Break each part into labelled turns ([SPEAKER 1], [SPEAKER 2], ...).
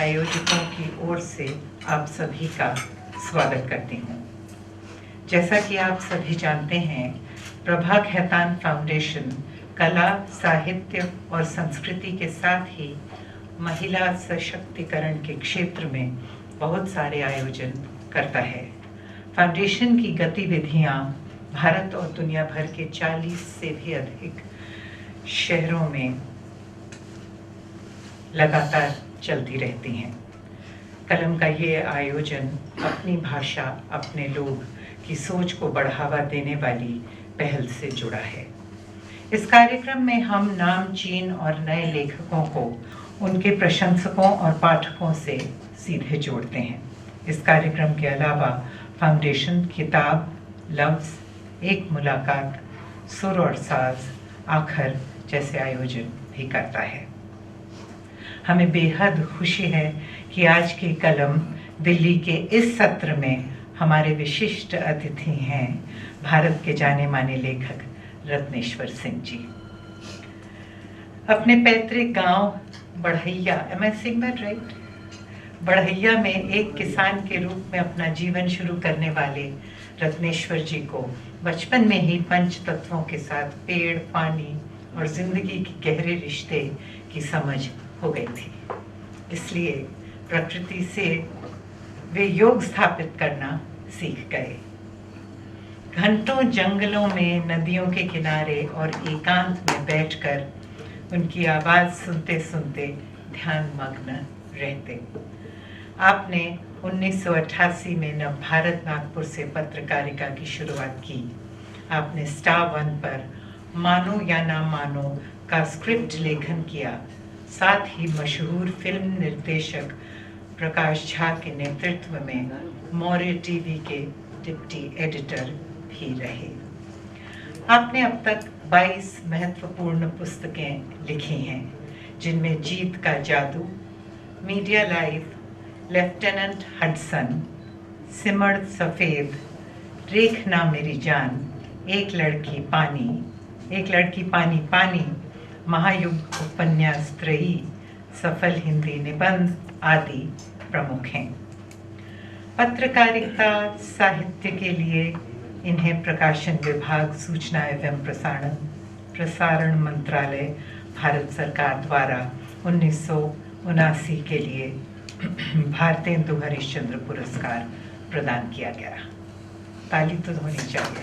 [SPEAKER 1] आयोजकों की ओर से आप सभी का स्वागत करती हूँ। जैसा कि आप सभी जानते हैं, प्रभा खेतान फाउंडेशन कला, साहित्य और संस्कृति के साथ ही महिला सशक्तिकरण के क्षेत्र में बहुत सारे आयोजन करता है। फाउंडेशन की गतिविधियाँ भारत और दुनिया भर के 40 से भी अधिक शहरों में लगातार चलती रहती हैं। कलम का ये आयोजन अपनी भाषा, अपने लोग की सोच को बढ़ावा देने वाली पहल से जुड़ा है। इस कार्यक्रम में हम नामचीन और नए लेखकों को उनके प्रशंसकों और पाठकों से सीधे जोड़ते हैं। इस कार्यक्रम के अलावा फाउंडेशन किताब, लफ्ज़, एक मुलाकात, सुर और साज, आखर जैसे आयोजन भी करता है। हमें बेहद खुशी है कि आज की कलम दिल्ली के इस सत्र में हमारे विशिष्ट अतिथि हैं भारत के जाने माने लेखक रत्नेश्वर सिंह जी। अपने पैतृक गांव बढ़ैया, am I saying that right? बढ़ैया में एक किसान के रूप में अपना जीवन शुरू करने वाले रत्नेश्वर जी को बचपन में ही पंच तत्वों के साथ पेड़, पानी और जिंदगी के गहरे रिश्ते की समझ हो गई थी। इसलिए प्रकृति से वे योग स्थापित करना सीख गए। घंटों जंगलों में, नदियों के किनारे और एकांत में बैठकर उनकी आवाज़ सुनते सुनते ध्यान मग्न रहते। आपने 1988 में नवभारत नागपुर से पत्रकारिता की शुरुआत की। आपने स्टार वन पर मानो या ना मानो का स्क्रिप्ट लेखन किया। साथ ही मशहूर फिल्म निर्देशक प्रकाश झा के नेतृत्व में मौर्य टीवी के डिप्टी एडिटर भी रहे। आपने अब तक 22 महत्वपूर्ण पुस्तकें लिखी हैं, जिनमें जीत का जादू, मीडिया लाइफ, लेफ्टिनेंट हडसन, सिमड़ सफ़ेद, रेखना मेरी जान, एक लड़की पानी पानी, महायुग उपन्यास त्रयी, सफल हिंदी निबंध आदि प्रमुख हैं। पत्रकारिता साहित्य के लिए इन्हें प्रकाशन विभाग, सूचना एवं प्रसारण मंत्रालय, भारत सरकार द्वारा 1979 के लिए भारतेंदु हरिश्चंद्र पुरस्कार प्रदान किया गया। ताली तो होनी चाहिए।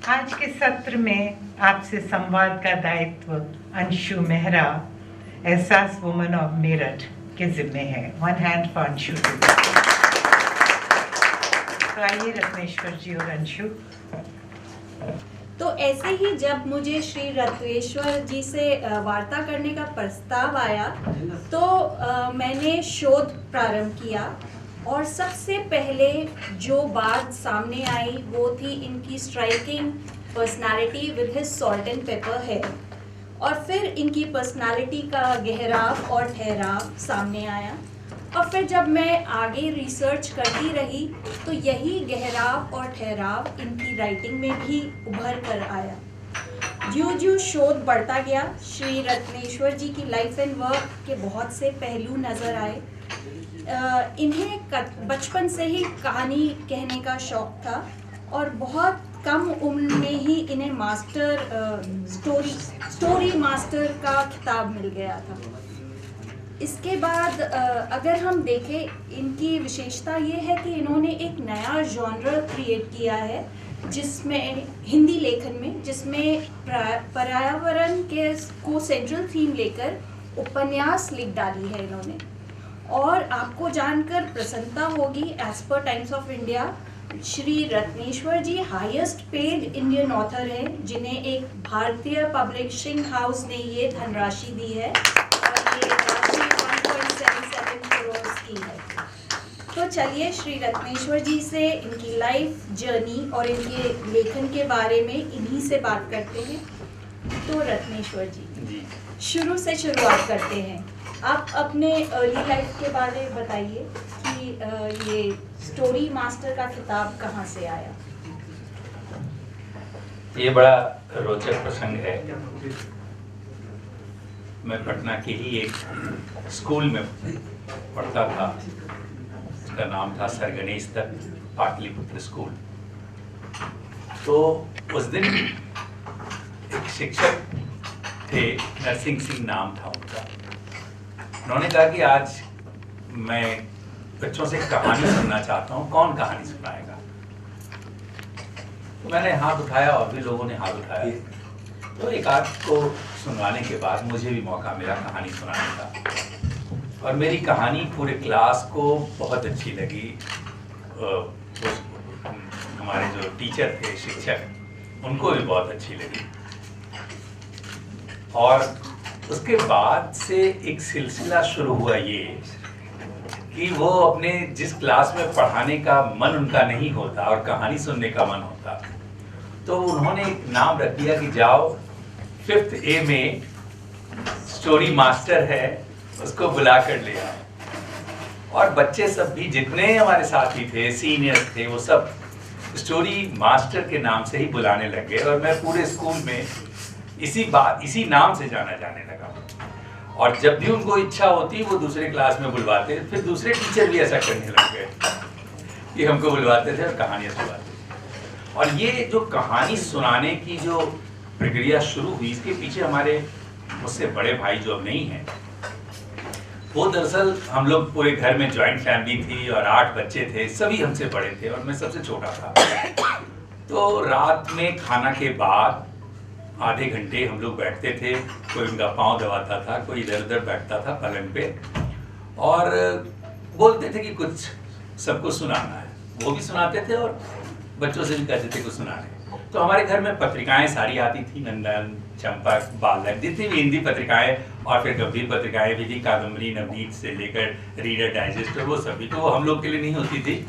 [SPEAKER 1] आज के सत्र में आपसे संवाद का दायित्व अंशु मेहरा, एहसास वुमन ऑफ मेरठ के जिम्मे है। One hand for Anshu. तो आइए रत्नेश्वर जी और अंशु।
[SPEAKER 2] तो ऐसे ही जब मुझे श्री रत्नेश्वर जी से वार्ता करने का प्रस्ताव आया तो मैंने शोध प्रारंभ किया और सबसे पहले जो बात सामने आई वो थी इनकी striking personality with his salt and paper है, और फिर इनकी पर्सनालिटी का गहराव और ठहराव सामने आया। और फिर जब मैं आगे रिसर्च करती रही तो यही गहराव और ठहराव इनकी राइटिंग में भी उभर कर आया। ज्यों-ज्यों शोध बढ़ता गया, श्री रत्नेश्वर जी की लाइफ एंड वर्क के बहुत से पहलू नज़र आए। इन्हें बचपन से ही कहानी कहने का शौक था और बहुत कम उम्र में ही इन्हें स्टोरी मास्टर का खिताब मिल गया था। इसके बाद अगर हम देखें, इनकी विशेषता ये है कि इन्होंने एक नया जॉनर क्रिएट किया है जिसमें हिंदी लेखन में, जिसमें पर्यावरण के को सेंट्रल थीम लेकर उपन्यास लिख डाली है इन्होंने। और आपको जानकर प्रसन्नता होगी, as per Times of India Shri Ratneshwar ji highest paid Indian author हैं, जिन्हें एक भारतीय पब्लिशिंग हाउस ने ये धनराशि दी है और ये राशि 1.77 करोड़ की है। तो चलिए श्री रत्नेश्वर जी से इनकी लाइफ जर्नी और इनके लेखन के बारे में इन्हीं से बात करते हैं। तो रत्नेश्वर जी, शुरू से शुरुआत करते हैं। आप अपने अर्ली लाइफ के बारे में बताइए कि ये स्टोरी मास्टर का खिताब कहाँ से आया?
[SPEAKER 3] ये बड़ा रोचक प्रसंग है। मैं पटना के ही एक स्कूल में पढ़ता था, उसका नाम था सर गणेश दत्त पाटलिपुत्र स्कूल। तो उस दिन एक शिक्षक थे, नरसिंह सिंह नाम था उनका। उन्होंने कहा कि आज मैं बच्चों से कहानी सुनना चाहता हूँ, कौन कहानी सुनाएगा। तो मैंने हाथ उठाया और भी लोगों ने हाथ उठाया, तो एक आध को सुनवाने के बाद मुझे भी मौका मिला कहानी सुनाने का। और मेरी कहानी पूरे क्लास को बहुत अच्छी लगी। हमारे जो टीचर थे, शिक्षक, उनको भी बहुत अच्छी लगी। और उसके बाद से एक सिलसिला शुरू हुआ ये कि वो अपने जिस क्लास में पढ़ाने का मन उनका नहीं होता और कहानी सुनने का मन होता, तो उन्होंने एक नाम रख दिया कि जाओ 5th A में स्टोरी मास्टर है, उसको बुला कर ले आओ। और बच्चे सब भी जितने हमारे साथी थे, सीनियर्स थे, वो सब स्टोरी मास्टर के नाम से ही बुलाने लगे। और मैं पूरे स्कूल में इसी नाम से जाना जाने लगा। और जब भी उनको इच्छा होती वो दूसरे क्लास में बुलवाते, फिर दूसरे टीचर भी ऐसा करने लग गए कि हमको बुलवाते थे और कहानियां सुनाते थे। और ये जो कहानी सुनाने की जो प्रक्रिया शुरू हुई, इसके पीछे हमारे मुझसे बड़े भाई जो अब नहीं हैं, वो दरअसल हम लोग पूरे घर में जॉइंट फैमिली थी और 8 बच्चे थे, सभी हमसे बड़े थे और मैं सबसे छोटा था। तो रात में खाना के बाद आधे घंटे हम लोग बैठते थे, कोई उनका पाँव दबाता था, कोई इधर उधर बैठता था पलंग पे, और बोलते थे कि कुछ सबको सुनाना है। वो भी सुनाते थे और बच्चों से भी कहते थे कुछ सुनाने। तो हमारे घर में पत्रिकाएं सारी आती थी, नंदन, चंपक, बालक, जितनी भी हिंदी पत्रिकाएं, और फिर गंभीर पत्रिकाएं भी थी, कादम्बरी, नवनीत से लेकर रीडर डाइजेस्ट, वो सभी। तो हम लोग के लिए नहीं होती थी,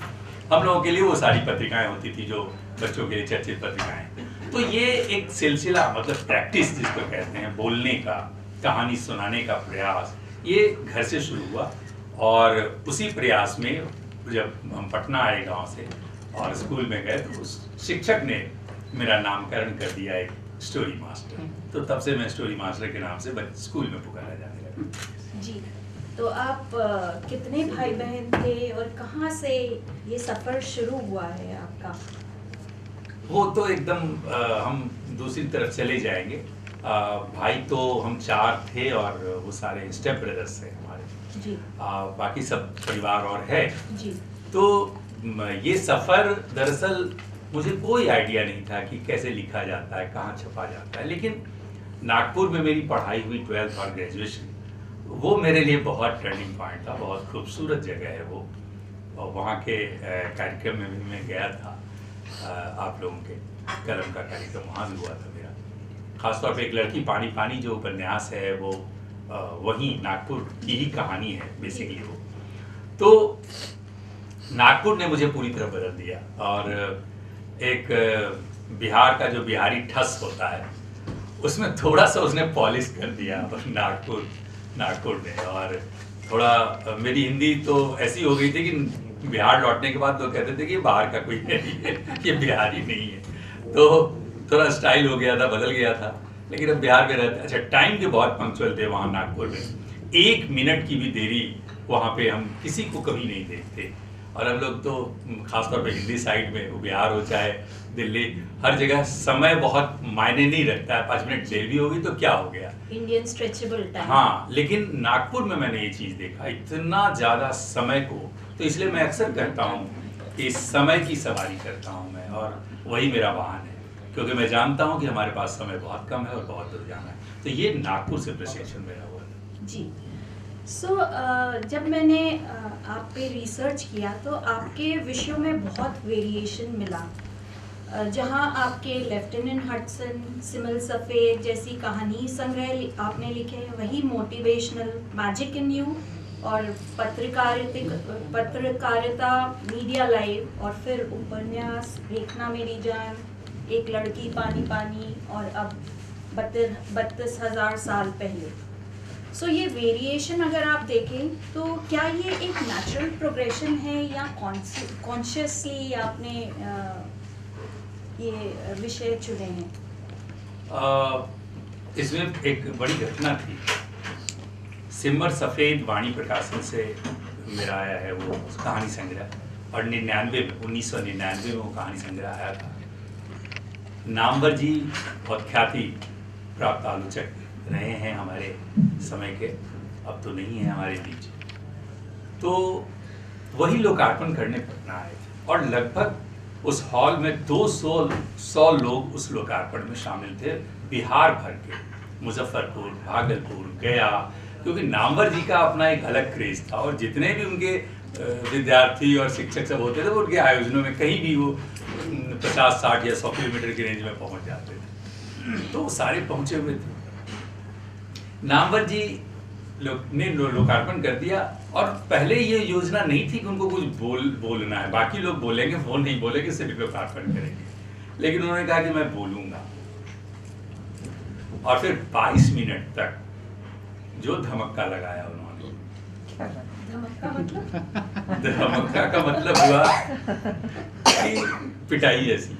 [SPEAKER 3] हम लोगों के लिए वो सारी पत्रिकाएं होती थी जो बच्चों के लिए चर्चित पत्रिकाएं। तो ये एक सिलसिला, मतलब प्रैक्टिस जिसको कहते हैं, बोलने का, कहानी सुनाने का प्रयास, ये घर से शुरू हुआ। और उसी प्रयास में जब हम पटना आए गांव से और स्कूल में गए, तो उस शिक्षक ने मेरा नामकरण कर दिया एक स्टोरी मास्टर। तो तब से मैं स्टोरी मास्टर के नाम से स्कूल में पुकारा जाने लगा।
[SPEAKER 2] जी, तो आप कितने भाई बहन थे और कहाँ से ये सफ़र शुरू हुआ है आपका?
[SPEAKER 3] वो तो एकदम हम दूसरी तरफ चले जाएंगे। भाई तो हम 4 थे और वो सारे स्टेप ब्रदर्स थे हमारे
[SPEAKER 2] जी।
[SPEAKER 3] बाकी सब परिवार और है
[SPEAKER 2] जी।
[SPEAKER 3] तो ये सफ़र दरअसल मुझे कोई आइडिया नहीं था कि कैसे लिखा जाता है, कहाँ छपा जाता है। लेकिन नागपुर में मेरी पढ़ाई हुई 12th और ग्रेजुएशन, वो मेरे लिए बहुत टर्निंग पॉइंट था। बहुत खूबसूरत जगह है वो, और वहाँ के कार्यक्रम में भी मैं गया था। आप लोगों के कलम का कार्यक्रम वहाँ भी हुआ था मेरा। खासतौर पे एक लड़की पानी पानी जो उपन्यास है वो वहीं नागपुर की ही कहानी है बेसिकली वो। तो नागपुर ने मुझे पूरी तरह बदल दिया। और एक बिहार का जो बिहारी ठस होता है उसमें थोड़ा सा उसने पॉलिश कर दिया नागपुर ने। और थोड़ा मेरी हिंदी तो ऐसी हो गई थी कि बिहार लौटने के बाद लोग कहते थे कि बाहर का कोई नहीं है, ये बिहारी नहीं है। तो थोड़ा स्टाइल हो गया था, बदल गया था। लेकिन अब बिहार में रहते, अच्छा टाइम के बहुत पंक्चुअल थे वहाँ नागपुर में। 1 मिनट की भी देरी वहाँ पे हम किसी को कभी नहीं देखते। और हम लोग तो खासतौर पे हिंदी साइड में, वो बिहार हो चाहे दिल्ली, हर जगह समय बहुत मायने नहीं रखता है। 5 मिनट देर भी होगी तो क्या हो गया,
[SPEAKER 2] इंडियन स्ट्रेचेबल टाइम।
[SPEAKER 3] हाँ, लेकिन नागपुर में मैंने ये चीज़ देखा, इतना ज़्यादा समय को। तो इसलिए मैं अक्सर कहता हूँ कि समय की सवारी करता हूँ मैं, और वही मेरा वाहन है, क्योंकि मैं जानता हूँ कि हमारे पास समय बहुत कम है और बहुत दूर जाना है। तो ये नागपुर से प्रशिक्षण मेरा हुआ है।
[SPEAKER 2] जी। जब मैंने आप पे रिसर्च किया तो आपके विषयों में बहुत वेरिएशन मिला। जहां आपके लेफ्टिनेंट हडसन, सिमल सफ़ेद जैसी कहानी संग्रह आपने लिखे हैं, वही मोटिवेशनल, मैजिक इन यू और पत्रकारिता, मीडिया लाइव, और फिर उपन्यास देखना मेरी जान, एक लड़की, पानी पानी, और अब 32,000 साल पहले। ये वेरिएशन अगर आप देखें तो क्या ये एक नेचुरल प्रोग्रेशन है या कॉन्शियसली आपने ये विषय चुने हैं?
[SPEAKER 3] इसमें एक बड़ी घटना थी। सिमर सफ़ेद वाणी प्रकाशन से मेरा आया है वो कहानी संग्रह, और 1999 में वो कहानी संग्रह आया था। नामवर जी बहुत ख्याति प्राप्त आलोचक रहे हैं हमारे समय के, अब तो नहीं है हमारे बीच। तो वही लोकार्पण करने पटना आए थे और लगभग उस हॉल में 200 लोग उस लोकार्पण में शामिल थे, बिहार भर के, मुजफ्फरपुर, भागलपुर, गया, क्योंकि नामवर जी का अपना एक अलग क्रेज था और जितने भी उनके विद्यार्थी और शिक्षक सब होते थे वो उनके आयोजनों में कहीं भी वो 50, 60 या 100 किलोमीटर की रेंज में पहुंच जाते थे, तो सारे पहुंचे हुए थे। नामवर जी ने लोकार्पण कर दिया और पहले ये योजना नहीं थी कि उनको कुछ बोलना है, बाकी लोग बोलेंगे, वो नहीं बोलेंगे, सिर्फ लोकार्पण करेंगे, लेकिन उन्होंने कहा कि मैं बोलूंगा। और फिर 22 मिनट तक जो धमक्का लगाया उन्होंने, धमक्का का मतलब हुआ कि पिटाई जैसी,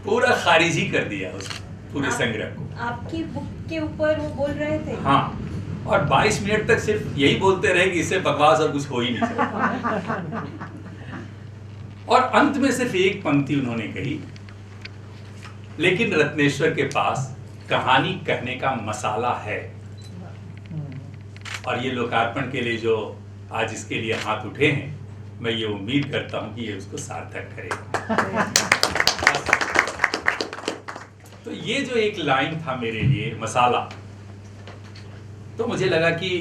[SPEAKER 3] पूरा खारिज ही कर दिया उस पूरे संग्रह को।
[SPEAKER 2] आपकी बुक के ऊपर वो बोल रहे थे?
[SPEAKER 3] हाँ, और 22 मिनट तक सिर्फ यही बोलते रहे कि इससे बकवास और कुछ हो ही नहीं सकता। और अंत में सिर्फ एक पंक्ति उन्होंने कही, लेकिन रत्नेश्वर के पास कहानी कहने का मसाला है। और ये लोकार्पण के लिए जो आज इसके लिए हाथ उठे हैं, मैं ये उम्मीद करता हूं कि ये उसको सार्थक करेगा। तो ये जो एक लाइन था मेरे लिए, मसाला, तो मुझे लगा कि,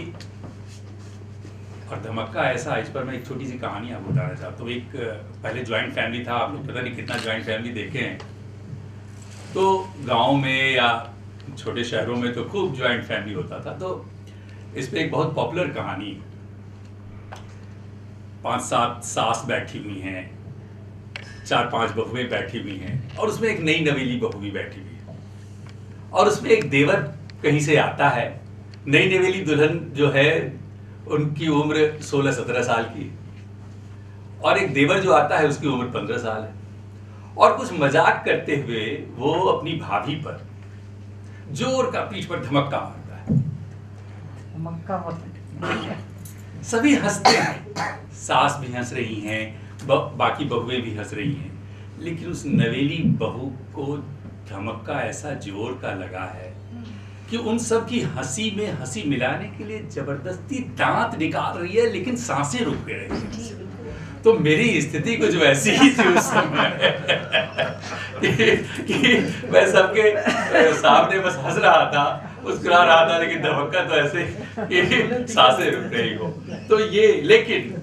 [SPEAKER 3] और धमक्का ऐसा, इस पर मैं एक छोटी सी कहानी आपको बताना चाहता हूँ। एक पहले ज्वाइंट फैमिली था, आप लोग पता नहीं कितना ज्वाइंट फैमिली देखे हैं, तो गांव में या छोटे शहरों में तो खूब ज्वाइंट फैमिली होता था। तो इस पे एक बहुत पॉपुलर कहानी, 5-7 सास बैठी हुई हैं, 4-5 बहुएं बैठी हुई हैं, और उसमें एक नई नवेली बहू भी बैठी हुई है, और उसमें एक देवर कहीं से आता है। नई नवेली दुल्हन जो है उनकी उम्र 16-17 साल की, और एक देवर जो आता है उसकी उम्र 15 साल है, और कुछ मजाक करते हुए वो अपनी भाभी पर जोर का पीठ पर धमक्का मारता है। सभी हंसते हैं, सास भी हंस रही हैं, बाकी बहुएं भी हंस रही हैं, लेकिन उस नवेली बहू को धमक्का ऐसा जोर का लगा है कि उन सब की हंसी में हंसी मिलाने के लिए जबरदस्ती दांत निकाल रही है, लेकिन सांसें रुक गई। तो मेरी स्थिति कुछ वैसी ही थी उस समय कि मैं सबके सामने बस हंस रहा था, मुस्कुरा रहा था, लेकिन धमक्का तो ऐसे कि सांसें रुक रही हो। तो ये, लेकिन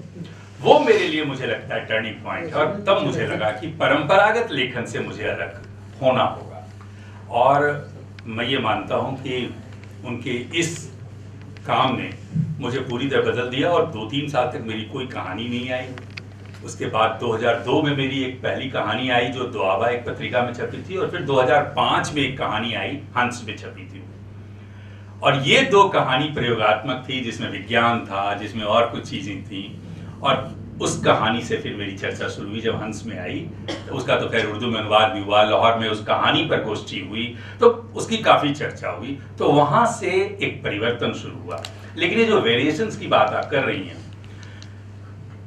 [SPEAKER 3] वो मेरे लिए मुझे लगता है टर्निंग पॉइंट, और तब मुझे लगा कि परंपरागत लेखन से मुझे अलग होना होगा। और मैं ये मानता हूँ कि उनके इस काम ने मुझे पूरी तरह बदल दिया, और 2-3 साल तक मेरी कोई कहानी नहीं आई। उसके बाद 2002 में मेरी एक पहली कहानी आई जो दुआबा एक पत्रिका में छपी थी, और फिर 2005 में एक कहानी आई, हंस में छपी थी। और ये 2 कहानी प्रयोगात्मक थी, जिसमें विज्ञान था, जिसमें और कुछ चीजें थी। और उस कहानी से फिर मेरी चर्चा शुरू हुई जब हंस में आई। तो उसका तो खैर उर्दू में अनुवाद भी हुआ, लाहौर में उस कहानी पर गोष्ठी हुई, तो उसकी काफी चर्चा हुई। तो वहां से एक परिवर्तन शुरू हुआ। लेकिन ये जो वेरिएशंस की बात आप कर रही हैं,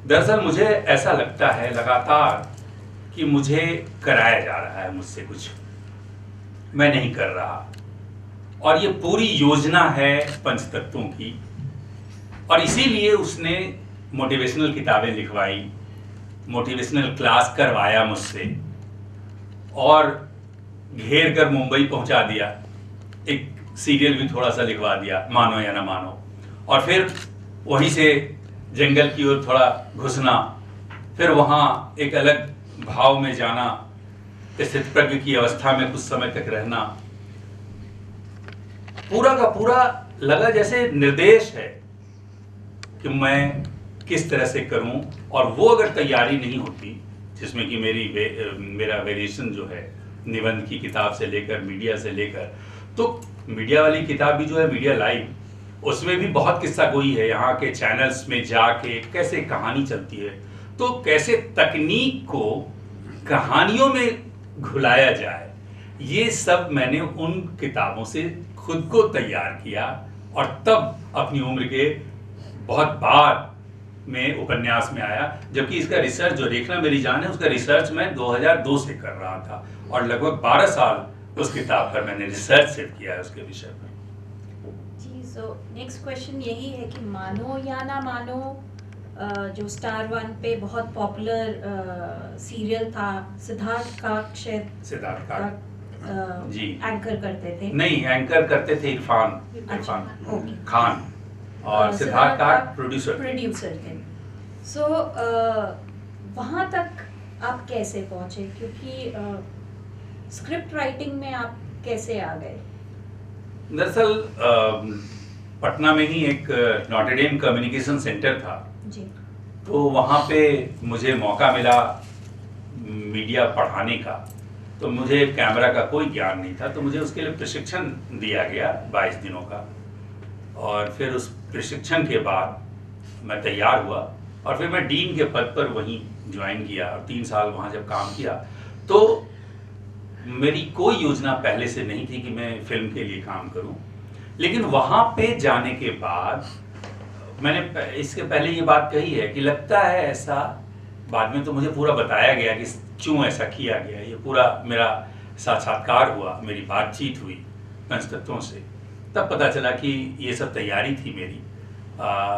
[SPEAKER 3] दरअसल मुझे ऐसा लगता है लगातार कि मुझे कराया जा रहा है मुझसे कुछ, मैं नहीं कर रहा। और ये पूरी योजना है पंचतत्वों की, और इसीलिए उसने मोटिवेशनल किताबें लिखवाई, मोटिवेशनल क्लास करवाया मुझसे, और घेर कर मुंबई पहुंचा दिया, एक सीरियल भी थोड़ा सा लिखवा दिया, मानो या ना मानो, और फिर वहीं से जंगल की ओर थोड़ा घुसना, फिर वहां एक अलग भाव में जाना, स्थितप्रज्ञ की अवस्था में कुछ समय तक रहना। पूरा का पूरा लगा जैसे निर्देश है कि मैं किस तरह से करूं, और वो अगर तैयारी नहीं होती, जिसमें कि मेरा वेरिएशन जो है निबंध की किताब से लेकर मीडिया से लेकर, तो मीडिया वाली किताब भी जो है मीडिया लाइव, उसमें भी बहुत किस्सा गोई है, यहाँ के चैनल्स में जाके कैसे कहानी चलती है, तो कैसे तकनीक को कहानियों में घुलाया जाए, ये सब मैंने उन किताबों से खुद को तैयार किया और तब अपनी उम्र के बहुत बाद में उपन्यास में आया, जबकि इसका रिसर्च जो देखना मेरी जान है उसका रिसर्च मैं 2002 से कर रहा था और लगभग 12 साल उस किताब पर मैंने रिसर्च सिर्फ किया है उसके विषय पर।
[SPEAKER 2] जी, सो नेक्स्ट क्वेश्चन यही है कि मानो या ना मानो, जो स्टार वन पे बहुत पॉपुलर सीरियल था सिद्धार्थ का
[SPEAKER 3] जी
[SPEAKER 2] एंकर करते थे।
[SPEAKER 3] नहीं, एंकर करते थे इरफान
[SPEAKER 2] ओके।
[SPEAKER 3] खान और सिद्धार्थ का प्रोड्यूसर
[SPEAKER 2] थे। सो वहाँ तक आप कैसे पहुँचे, क्योंकि स्क्रिप्ट राइटिंग में आप कैसे आ गए?
[SPEAKER 3] दरअसल पटना में ही एक नॉटर डेम कम्युनिकेशन सेंटर था
[SPEAKER 2] जी।
[SPEAKER 3] तो वहाँ पे मुझे मौका मिला मीडिया पढ़ाने का। तो मुझे कैमरा का कोई ज्ञान नहीं था, तो मुझे उसके लिए प्रशिक्षण दिया गया 22 दिनों का। और फिर उस प्रशिक्षण के बाद मैं तैयार हुआ और फिर मैं डीन के पद पर वहीं ज्वाइन किया और 3 साल वहाँ जब काम किया तो मेरी कोई योजना पहले से नहीं थी कि मैं फिल्म के लिए काम करूं। लेकिन वहाँ पे जाने के बाद मैंने इसके पहले ये बात कही है कि लगता है ऐसा, बाद में तो मुझे पूरा बताया गया कि क्यों ऐसा किया गया। ये पूरा मेरा साक्षात्कार हुआ, मेरी बातचीत हुई पंचतत्वों से, तब पता चला कि ये सब तैयारी थी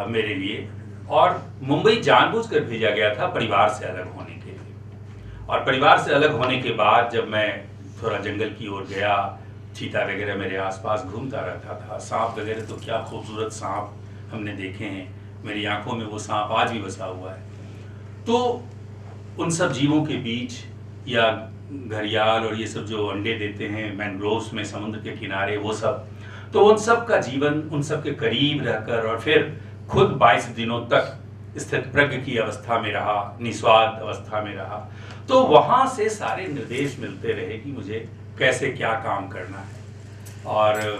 [SPEAKER 3] मेरे लिए। और मुंबई जानबूझकर भेजा गया था परिवार से अलग होने के लिए। और परिवार से अलग होने के बाद जब मैं थोड़ा जंगल की ओर गया, चीता वगैरह मेरे आसपास घूमता रहता था, सांप वगैरह, तो क्या खूबसूरत सांप हमने देखे हैं, मेरी आंखों में वो सांप आज भी बसा हुआ है। तो उन सब जीवों के बीच, या घड़ियाल और ये सब जो अंडे देते हैं मैंग्रोव्स में समुद्र के किनारे, वो सब, तो उन सब का जीवन, उन सब के करीब रहकर और फिर खुद 22 दिनों तक स्थित प्रज्ञ की अवस्था में रहा, निस्वार्थ अवस्था में रहा। तो वहाँ से सारे निर्देश मिलते रहे कि मुझे कैसे क्या काम करना है और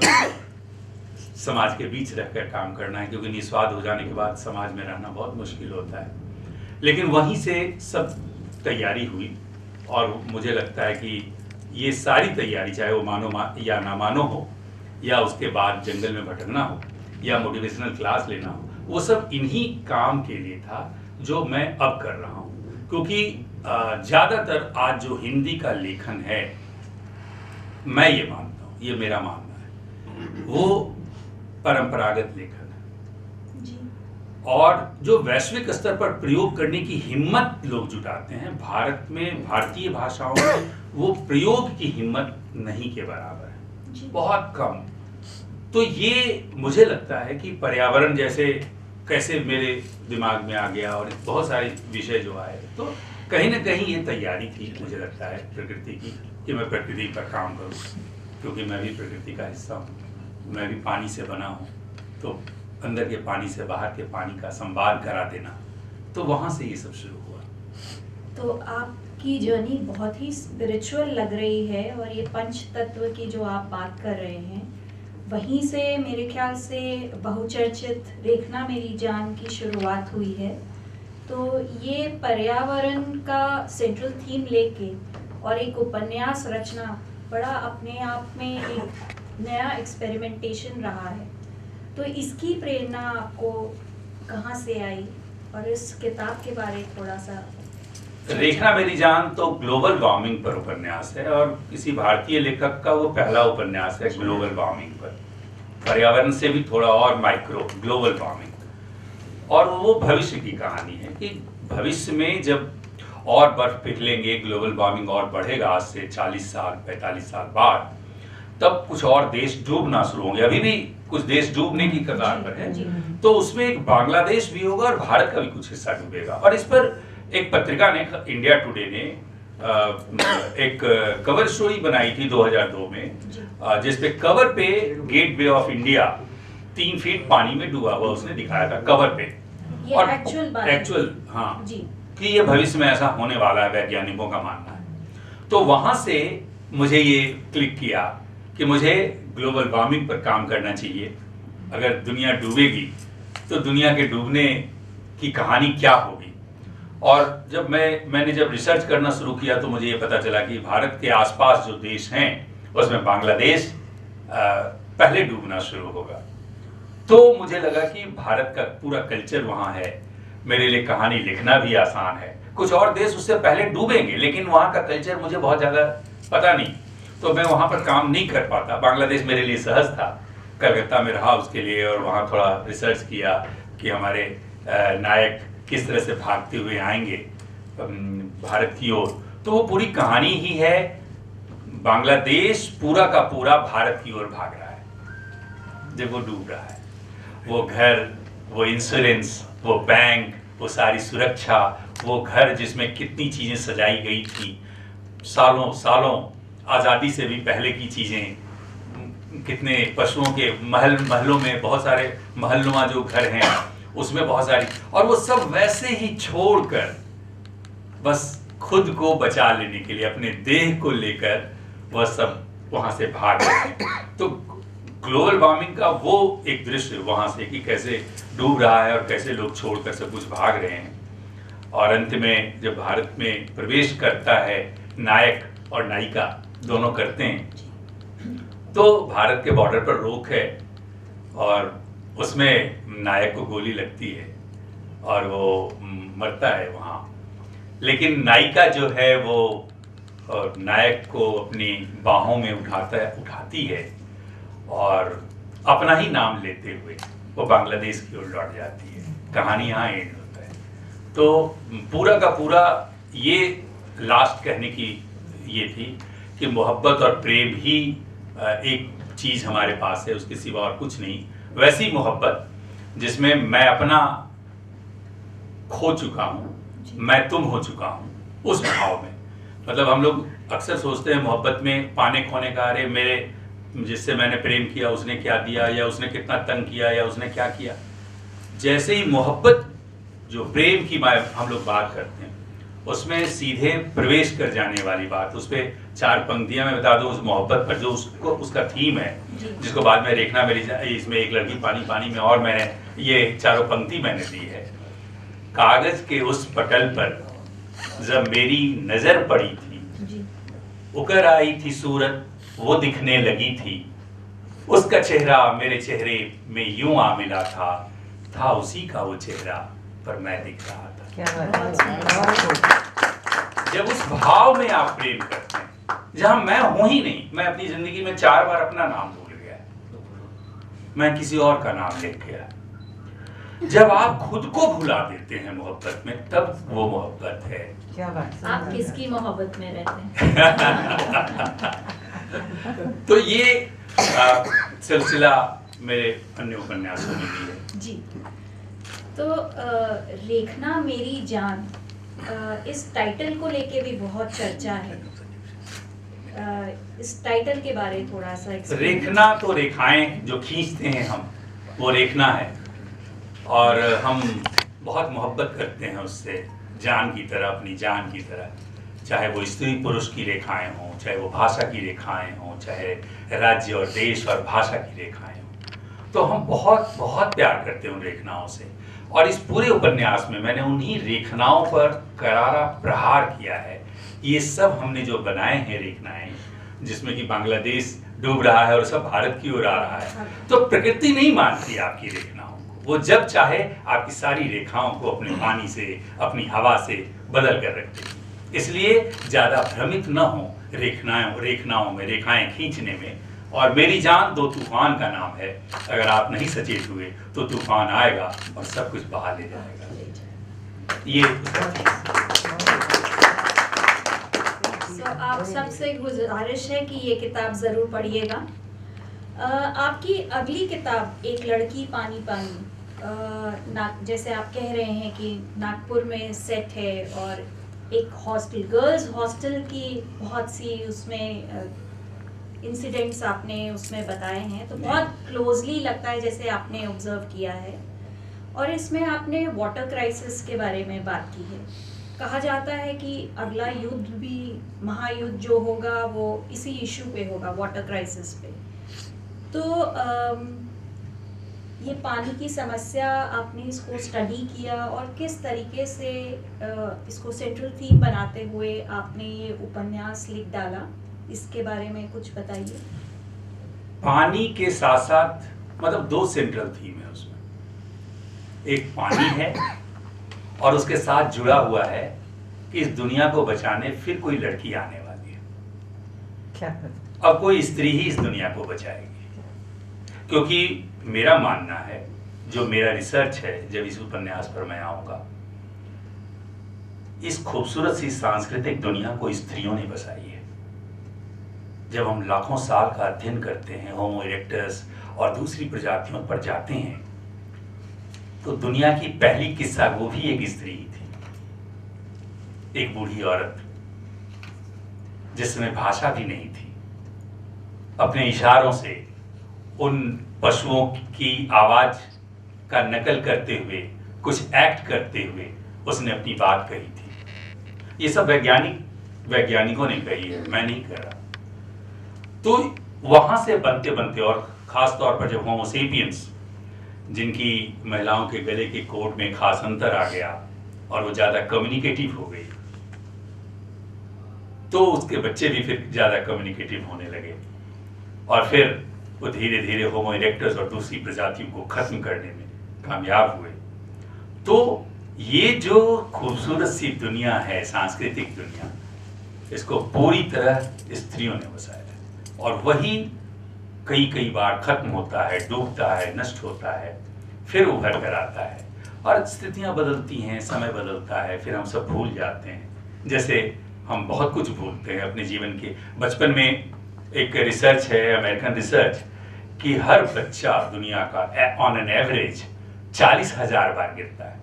[SPEAKER 3] समाज के बीच रहकर काम करना है, क्योंकि निस्वार्थ हो जाने के बाद समाज में रहना बहुत मुश्किल होता है। लेकिन वहीं से सब तैयारी हुई और मुझे लगता है कि ये सारी तैयारी, चाहे वो मानो या ना मानो हो, या उसके बाद जंगल में भटकना हो, या मोटिवेशनल क्लास लेना हो, वो सब इन्हीं काम के लिए था जो मैं अब कर रहा हूँ। क्योंकि ज़्यादातर आज जो हिंदी का लेखन है, मैं ये मानता हूँ, ये मेरा मानना है, वो परंपरागत लेखन है।
[SPEAKER 2] जी।
[SPEAKER 3] और जो वैश्विक स्तर पर प्रयोग करने की हिम्मत लोग जुटाते हैं, भारत में, भारतीय भाषाओं में वो प्रयोग की हिम्मत नहीं के बराबर है,
[SPEAKER 2] जी।
[SPEAKER 3] बहुत कम। तो ये मुझे लगता है कि पर्यावरण जैसे कैसे मेरे दिमाग में आ गया और बहुत सारे विषय जो आए, तो कहीं ना कहीं ये तैयारी थी, मुझे लगता है, प्रकृति की, कि मैं प्रकृति पर काम करूं, क्योंकि मैं भी प्रकृति का हिस्सा हूँ, मैं भी पानी से बना हूँ। तो अंदर के पानी से बाहर के पानी का संवाद करा देना, तो वहाँ से ये सब शुरू हुआ।
[SPEAKER 2] तो आपकी जर्नी बहुत ही स्पिरिचुअल लग रही है, और ये पंच तत्व की जो आप बात कर रहे हैं, वहीं से मेरे ख्याल से बहुचर्चित रेखना मेरी जान की शुरुआत हुई है। तो ये पर्यावरण का सेंट्रल थीम लेके और एक उपन्यास रचना बड़ा अपने आप में एक नया एक्सपेरिमेंटेशन रहा है। तो इसकी प्रेरणा आपको कहाँ से आई, और इस किताब के बारे थोड़ा सा?
[SPEAKER 3] रेखना मेरी जान तो ग्लोबल वार्मिंग पर उपन्यास है, और किसी भारतीय लेखक का वो पहला उपन्यास है ग्लोबल वार्मिंग पर, पर्यावरण से भी थोड़ा और माइक्रो, ग्लोबल वार्मिंग। और वो भविष्य की कहानी है कि भविष्य में जब और बर्फ पिघलेंगे, ग्लोबल वार्मिंग और बढ़ेगा, आज से 40 साल 45 साल बाद, तब कुछ और देश डूबना शुरू होंगे। अभी भी कुछ देश डूबने की कगार पर है, तो उसमें एक बांग्लादेश भी होगा और भारत का भी कुछ हिस्सा डूबेगा। और इस पर एक पत्रिका ने, इंडिया टुडे ने, एक कवर स्टोरी बनाई थी 2002 में, जिसपे कवर पे गेटवे ऑफ इंडिया 3 फीट पानी में डूबा हुआ उसने दिखाया था कवर पे।
[SPEAKER 2] ये
[SPEAKER 3] और
[SPEAKER 2] एक्चुअल
[SPEAKER 3] हाँ
[SPEAKER 2] जी,
[SPEAKER 3] कि ये भविष्य में ऐसा होने वाला है, वैज्ञानिकों का मानना है। तो वहां से मुझे ये क्लिक किया कि मुझे ग्लोबल वार्मिंग पर काम करना चाहिए। अगर दुनिया डूबेगी तो दुनिया के डूबने की कहानी क्या होगी। और जब मैंने जब रिसर्च करना शुरू किया तो मुझे ये पता चला कि भारत के आसपास जो देश हैं उसमें बांग्लादेश पहले डूबना शुरू होगा। तो मुझे लगा कि भारत का पूरा कल्चर वहाँ है, मेरे लिए कहानी लिखना भी आसान है। कुछ और देश उससे पहले डूबेंगे, लेकिन वहाँ का कल्चर मुझे बहुत ज़्यादा पता नहीं, तो मैं वहाँ पर काम नहीं कर पाता। बांग्लादेश मेरे लिए सहज था, कलकत्ता में रहा उसके लिए, और वहाँ थोड़ा रिसर्च किया कि हमारे नायक किस तरह से भागते हुए आएंगे भारत की ओर। तो वो पूरी कहानी ही है, बांग्लादेश पूरा का पूरा भारत की ओर भाग रहा है जब वो डूब रहा है। वो घर, वो इंश्योरेंस, वो बैंक, वो सारी सुरक्षा, वो घर जिसमें कितनी चीज़ें सजाई गई थी, सालों सालों आज़ादी से भी पहले की चीज़ें, कितने पशुओं के महलों में बहुत सारे महलनुमा जो घर हैं उसमें बहुत सारी, और वो सब वैसे ही छोड़कर बस खुद को बचा लेने के लिए, अपने देह को लेकर वह सब वहाँ से भाग रहे हैं। तो ग्लोबल वार्मिंग का वो एक दृश्य वहाँ से कि कैसे डूब रहा है और कैसे लोग छोड़कर सब कुछ भाग रहे हैं। और अंत में जब भारत में प्रवेश करता है नायक और नायिका, दोनों करते हैं, तो भारत के बॉर्डर पर रोक है और उसमें नायक को गोली लगती है और वो मरता है वहाँ। लेकिन नायिका जो है वो नायक को अपनी बाहों में उठाती है और अपना ही नाम लेते हुए वो बांग्लादेश की ओर लौट जाती है। कहानी यहाँ एंड होता है। तो पूरा का पूरा ये लास्ट कहने की ये थी कि मोहब्बत और प्रेम ही एक चीज़ हमारे पास है, उसके सिवा और कुछ नहीं। वैसी मोहब्बत जिसमें मैं अपना खो चुका हूँ, मैं तुम हो चुका हूँ, उस भाव में। मतलब हम लोग अक्सर सोचते हैं मोहब्बत में पाने खोने का, अरे मेरे जिससे मैंने प्रेम किया उसने क्या दिया, या उसने कितना तंग किया, या उसने क्या किया। जैसे ही मोहब्बत जो प्रेम की हम लोग बात करते हैं उसमें सीधे प्रवेश कर जाने वाली बात, उस पर 4 पंक्तियां मैं बता दूं उस मोहब्बत पर, जो उसका थीम है, जिसको बाद में रेखना मेरी इसमें एक लड़की पानी पानी में, और मैंने ये 4 पंक्ति मैंने दी है। कागज के उस पटल पर जब मेरी नजर पड़ी थी, उकर आई थी सूरत वो दिखने लगी थी, उसका चेहरा मेरे चेहरे में यूं आ मिला था उसी का वो चेहरा पर मैं दिख रहा था। जब उस भाव में आप प्रेम करते हैं जहां मैं हूं ही नहीं, मैं अपनी जिंदगी में 4 बार अपना नाम भूल गया, मैं किसी और का नाम लिख गया। जब आप खुद को भुला देते हैं मोहब्बत में, तब वो मोहब्बत है।
[SPEAKER 1] क्या बात।
[SPEAKER 2] आप किसकी मोहब्बत में रहते हैं?
[SPEAKER 3] तो ये सिलसिला मेरे अन्य उपन्यासों में भी है
[SPEAKER 2] जी। तो रेखना मेरी जान, इस टाइटल को लेके भी बहुत चर्चा है। इस टाइटल के बारे में थोड़ा सा
[SPEAKER 3] रेखना तो रेखाएं जो खींचते हैं हम, वो रेखना है, और हम बहुत मोहब्बत करते हैं उससे, जान की तरह, अपनी जान की तरह। चाहे वो स्त्री पुरुष की रेखाएं हों, चाहे वो भाषा की रेखाएं हों, चाहे राज्य और देश और भाषा की रेखाएं हों, तो हम बहुत बहुत प्यार करते हैं उन रेखनाओं से। और इस पूरे उपन्यास में मैंने उन्हीं रेखनाओं पर करारा प्रहार किया है। ये सब हमने जो बनाए हैं रेखनाएं, जिसमें कि बांग्लादेश डूब रहा है और सब भारत की ओर आ रहा है, तो प्रकृति नहीं मानती आपकी रेखनाओं को। वो जब चाहे आपकी सारी रेखाओं को अपने पानी से, अपनी हवा से बदल कर रखती है। इसलिए ज़्यादा भ्रमित न हो रेखनाओं में, रेखाएं खींचने में। और मेरी जान 2 तूफान का नाम है। अगर आप नहीं सचेत हुए तो तूफान आएगा और सब कुछ बहा ले जाएगा। ये
[SPEAKER 2] आप सबसे गुजारिश है कि ये किताब ज़रूर पढ़िएगा। आपकी अगली किताब एक लड़की पानी पानी, जैसे आप कह रहे हैं कि नागपुर में सेट है, और एक हॉस्टल, गर्ल्स हॉस्टल की बहुत सी उसमें इंसिडेंट्स आपने उसमें बताए हैं, तो बहुत क्लोजली लगता है जैसे आपने ऑब्जर्व किया है। और इसमें आपने वाटर क्राइसिस के बारे में बात की है। कहा जाता है कि अगला युद्ध भी, महायुद्ध जो होगा वो इसी इशू पे होगा, वाटर क्राइसिस पे। तो ये पानी की समस्या, आपने इसको स्टडी किया और किस तरीके से इसको सेंट्रल थीम बनाते हुए आपने ये उपन्यास लिख डाला, इसके बारे में कुछ बताइए।
[SPEAKER 3] पानी के साथ साथ मतलब दो सेंट्रल थीम है उसमें, एक पानी है और उसके साथ जुड़ा हुआ है कि इस दुनिया को बचाने फिर कोई लड़की आने वाली है।
[SPEAKER 1] क्या
[SPEAKER 3] अब कोई स्त्री ही इस दुनिया को बचाएगी, क्योंकि मेरा मानना है, जो मेरा रिसर्च है, जब इस उपन्यास पर मैं आऊंगा, इस खूबसूरत सी सांस्कृतिक दुनिया को स्त्रियों ने बसाई है। जब हम लाखों साल का अध्ययन करते हैं, होमो इरेक्टस और दूसरी प्रजातियों पर जाते हैं, तो दुनिया की पहली किस्सा वो भी एक स्त्री ही थी, एक बूढ़ी औरत, जिसमें भाषा भी नहीं थी। अपने इशारों से उन पशुओं की आवाज का नकल करते हुए, कुछ एक्ट करते हुए उसने अपनी बात कही थी। ये सब वैज्ञानिकों ने कही है, मैं नहीं कह रहा। तो वहां से बनते बनते, और खास तौर पर जब होमो सेपियंस, जिनकी महिलाओं के गले के कोड में खास अंतर आ गया और वो ज्यादा कम्युनिकेटिव हो गई, तो उसके बच्चे भी फिर ज्यादा कम्युनिकेटिव होने लगे और फिर वो धीरे धीरे होमो इरेक्टस और दूसरी प्रजातियों को खत्म करने में कामयाब हुए। तो ये जो खूबसूरत सी दुनिया है, सांस्कृतिक दुनिया, इसको पूरी तरह स्त्रियों ने बसाया है और वही कई बार खत्म होता है, डूबता है, नष्ट होता है, फिर उभर कर आता है और स्थितियां बदलती हैं, समय बदलता है, फिर हम सब भूल जाते हैं। जैसे हम बहुत कुछ भूलते हैं अपने जीवन के। बचपन में एक रिसर्च है, अमेरिकन रिसर्च, कि हर बच्चा दुनिया का ऑन एन एवरेज 40,000 बार गिरता है।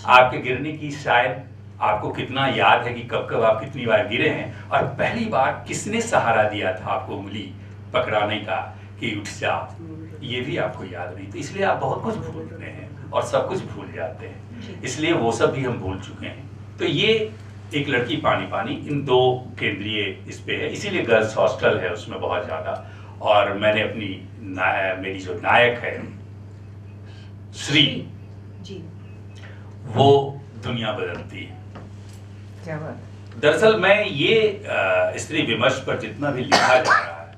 [SPEAKER 3] आपके गिरने की शायद आपको कितना याद है कि कब कब आप कितनी बार गिरे हैं और पहली बार किसने सहारा दिया था आपको उंगली पकड़ाने का कि उठ जा, ये भी आपको याद नहीं। तो इसलिए आप बहुत कुछ भूल रहे हैं और सब कुछ भूल जाते हैं, इसलिए वो सब भी हम भूल चुके हैं। तो ये एक लड़की पानी पानी इन दो केंद्रीय इस पे है, इसीलिए गर्ल्स हॉस्टल है उसमें बहुत ज्यादा। और मैंने अपनी मेरी जो नायक है श्री
[SPEAKER 2] जी,
[SPEAKER 3] वो दुनिया बदलती है।
[SPEAKER 1] क्या बात।
[SPEAKER 3] दरअसल मैं ये स्त्री विमर्श पर जितना भी लिखा जा रहा है,